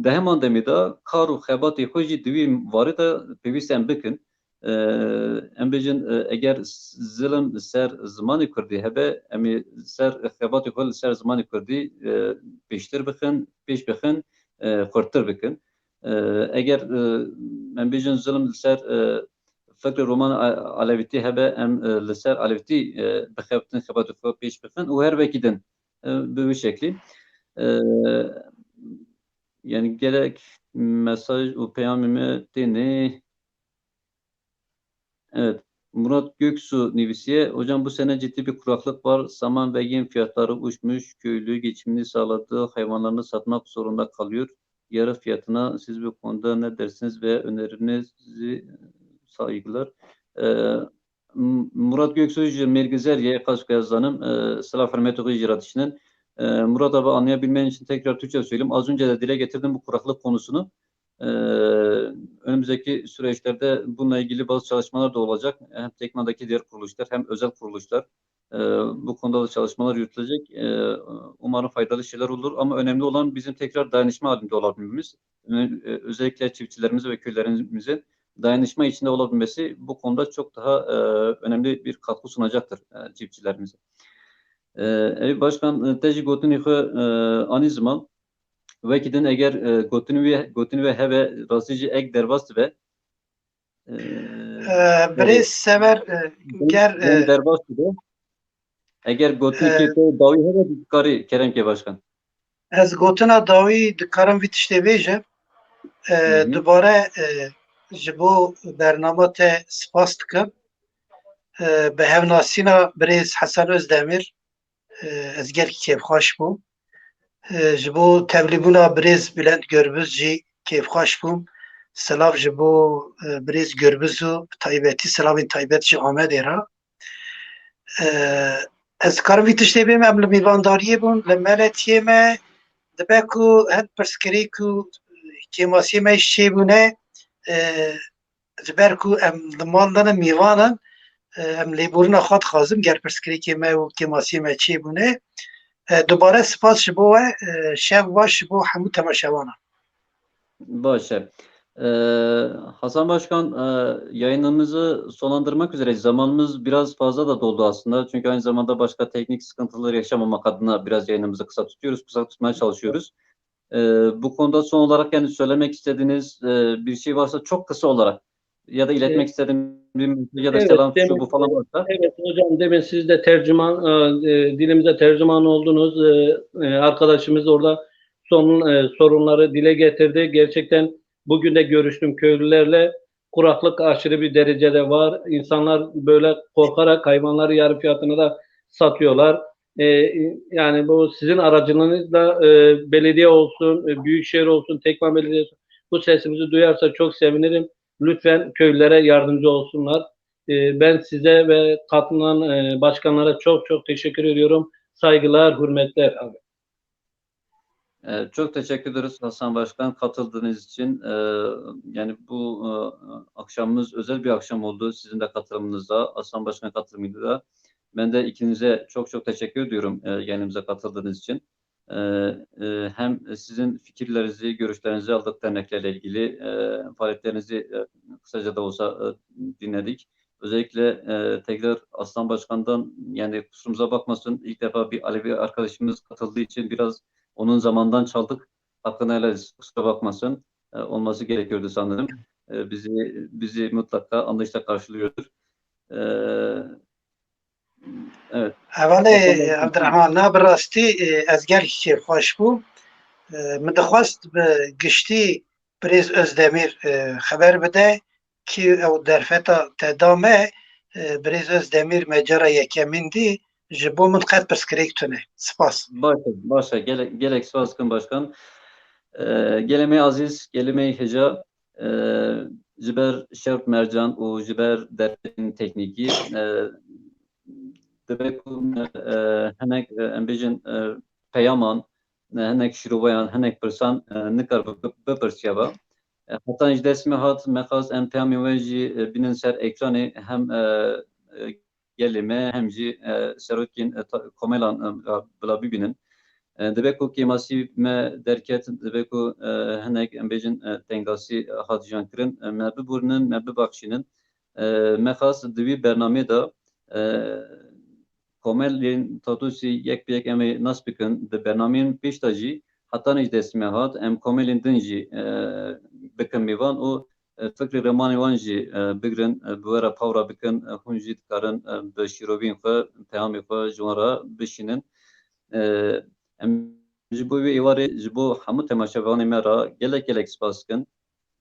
Di heman demê da kar û xebatê xwe jî di wî warê de pêwîst em bikin. Em bêjin eger zilim li ser zimanê Kurdî hebe em ê ser xebatê xwe li ser zimanê Kurdî pêştir bixin, pêş bixin, xurttir bikin. Eger em bêjin zilim li ser fikri roman Alevîtî hebe em li ser Alevîtî bixebitin xebatê xwe pêş bixin û her vekî din bi wî şeklî. Yani gerek mesaj û peyamê me têne. Evet. Murat Göksu Nivisiye. Hocam bu sene ciddi bir kuraklık var. Saman ve yem fiyatları uçmuş. Köylü geçimini sağladığı hayvanlarını satmak zorunda kalıyor. Yarı fiyatına siz bu konuda ne dersiniz ve önerinizi saygılar. Murat Göksu Mergizerye Kaşka yazanım. Sıla Fermetoğu icraatçının. Murat abi anlayabilmen için tekrar Türkçe söyleyeyim. Az önce de dile getirdim bu kuraklık konusunu. Önümüzdeki süreçlerde bununla ilgili bazı çalışmalar da olacak. Hem Tekna'daki diğer kuruluşlar hem özel kuruluşlar bu konuda da çalışmalar yürütülecek. Umarım faydalı şeyler olur ama önemli olan bizim tekrar dayanışma halinde olabilmemiz. Özellikle çiftçilerimizin ve köylerimizin dayanışma içinde olabilmesi bu konuda çok daha önemli bir katkı sunacaktır çiftçilerimize. Başkan teci gotini ani zaman vekidin eğer gotini ve heve rasici ek derbast ve Birêz sever ger derbast ve eğer gotini ki davi heve dikari kerem ki başkan. ez gotina dawî dikarim vî tiştê bêjim dubare ji bo bername te spas dikim bi hevnasîna birêz Hesan Özdemir ez gelekî kêfxweş bûm ji bo tevlîbûna birêz Bülent Gürbüz jî kêfxweş bûm silav ji bo birêz Gürbüz û taybetî silavên taybet ji Amedê re ez dikarim vî tiştê bêjim em li mêvandariyê bûn li meletiyê me dibe ku hin pirsgirêk û kêmasiyê me jî çêbûne ji ber ku em li mal de ne mêvanin em lêborîna xwe dixwazim ger pirsgirêkê me û kêmasiyê me çêbûne dubare spas ji bo we şev baş ji bo hemû temaşevanan. Başa. Hasan Başkan yayınımızı sonlandırmak üzere zamanımız biraz fazla da doldu aslında. Çünkü aynı zamanda başka teknik sıkıntılar yaşamamak adına biraz yayınımızı kısa tutuyoruz, kısa tutmaya çalışıyoruz. Bu konuda son olarak yani söylemek istediğiniz bir şey varsa çok kısa olarak ya da iletmek istediğim bir mesaj ya da selam şu bu falan varsa. Evet hocam demin siz de tercüman dilimize tercüman oldunuz. Arkadaşımız orada sorunları dile getirdi. Gerçekten bugün de görüştüm köylülerle. Kuraklık aşırı bir derecede var. İnsanlar böyle korkarak hayvanları yarı fiyatına da satıyorlar. Yani bu sizin aracılığınızla belediye olsun, büyükşehir olsun, Tekman Belediyesi bu sesimizi duyarsa çok sevinirim. Lütfen köylülere yardımcı olsunlar. Ben size ve katılan başkanlara çok çok teşekkür ediyorum. Saygılar, hürmetler abi. Çok teşekkür ederiz Hasan Başkan katıldığınız için. Yani bu akşamımız özel bir akşam oldu. Sizin de katılımınızda, Hasan Başkan katılımıyla da. Ben de ikinize çok çok teşekkür ediyorum yayınımıza katıldığınız için. Hem sizin fikirlerinizi, görüşlerinizi aldık derneklerle ilgili faaliyetlerinizi kısaca da olsa dinledik. Özellikle tekrar Aslan Başkan'dan yani kusurumuza bakmasın ilk defa bir Alevi arkadaşımız katıldığı için biraz onun zamandan çaldık. Hakkını helal etsin, kusura bakmasın. Olması gerekiyordu sanırım. Bizi mutlaka anlayışla karşılıyordur. Evet. Evvelê Abdirehman na bi rastî ez gelekî xweş bû. Min dixwast bi giştî Birêz Özdemir xeber bide ki ew derfeta te da me Birêz Özdemir me cara yekemîn dî ji bo min qet pirsgirêk tune. Spas. Başa gelek Svazkın Başkan. Geleme aziz, geleme heca jiber şerp mercan û jiber derfetên teknîkî dibek hinek em bêjin peyaman hinek şîrovayan hinek pirsan nikar bipirsiya. Hatta ji dest me hat me xwast em peyamên we jî bînin ser ekranê hem gelê me hem jî serokên komelan bila bibînin. Dibe ku kêmasî me derket, dibe ku hinek em bêjin tengasî hat jan kirin, me biborînin, me bibexşînin. Me xwast di wî bernameyê de komelên Tatusî yek bi yek em ê nas bikin, di bernameyên pêş de jî heta ji dest me hat, em komelên din jî bikin mêvan û fikrê remanê wan jî bigirin, bi were pawra bikin, hûn jî dikarin bi şîroviyên xwe, peyamê xwe ji wan re bişînin. Em ji bo wê êvarê ji bo hemû temaşevanê me re gelek spas dikin.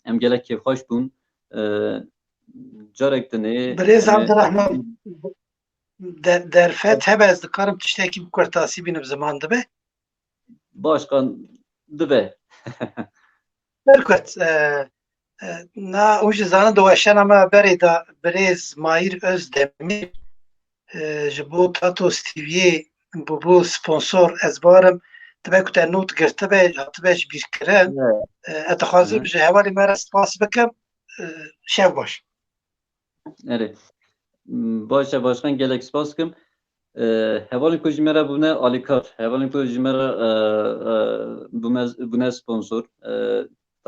Em gelek kêfxweş bûn. Carek dinê Birêz Abdirehman derfet hebe ez dikarim tiştekî bi kurtasî bînim ziman dibe. Başkan dibe. Berkut na o ji zanin doweşena me berê da Birêz Mahîr Özdemir ji bo Tatos TV'yê bû sponsor ez barim dibe ku te not girtibe hatibe ji bîrkirin ez dixwazim ji hevalê me re spas bikim şev baş. Evet. Başa başkan gelek spas dikim. Hevalên ku ji me re bûne alîkar. Hevalên ku ji me re bûne sponsor.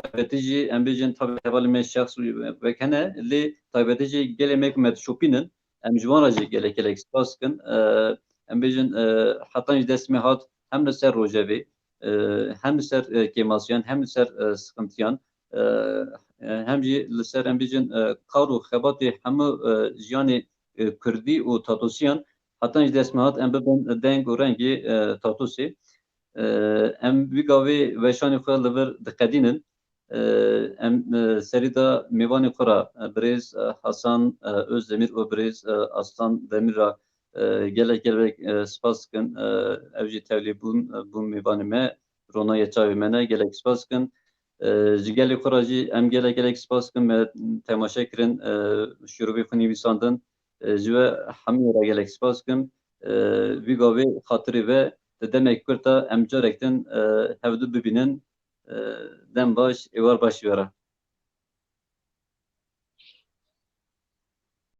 Taybetî jî em bêjin tabii hevalê me şexs vek hene lê taybetî jî gelê me ku me dişopînin em ji wan re jî gelek spas dikin. Em bêjin heta ji dest me hat hem li ser rojevê hem li ser kêmasiyan hem li ser sıkıntiyan hem jî li ser em bêjin kar û xebatê hemû jiyanê Kurdî û Tatosiyan heta ji dest me hat em bibin deng û rengê Tatosê. Em vî gavê weşanê xwe li vir diqedînin. Em serî da mêvanê xwe re Birêz Hasan Özdemir û Birêz Aslan Demir'a gelek spas dikin. Ew jî tevlî bûn mêvanê me ronaya çavê me ne gelek spas dikin. Ji gelê xwe re jî em gelek spas dikin me temaşe kirin şîrovê xwe nivîsandin. Ji we hemû re gelek spas dikim. Vî gavê xatirê ve di demek Kurd de em carek din hevdû bibînin dem baş êvar baş were.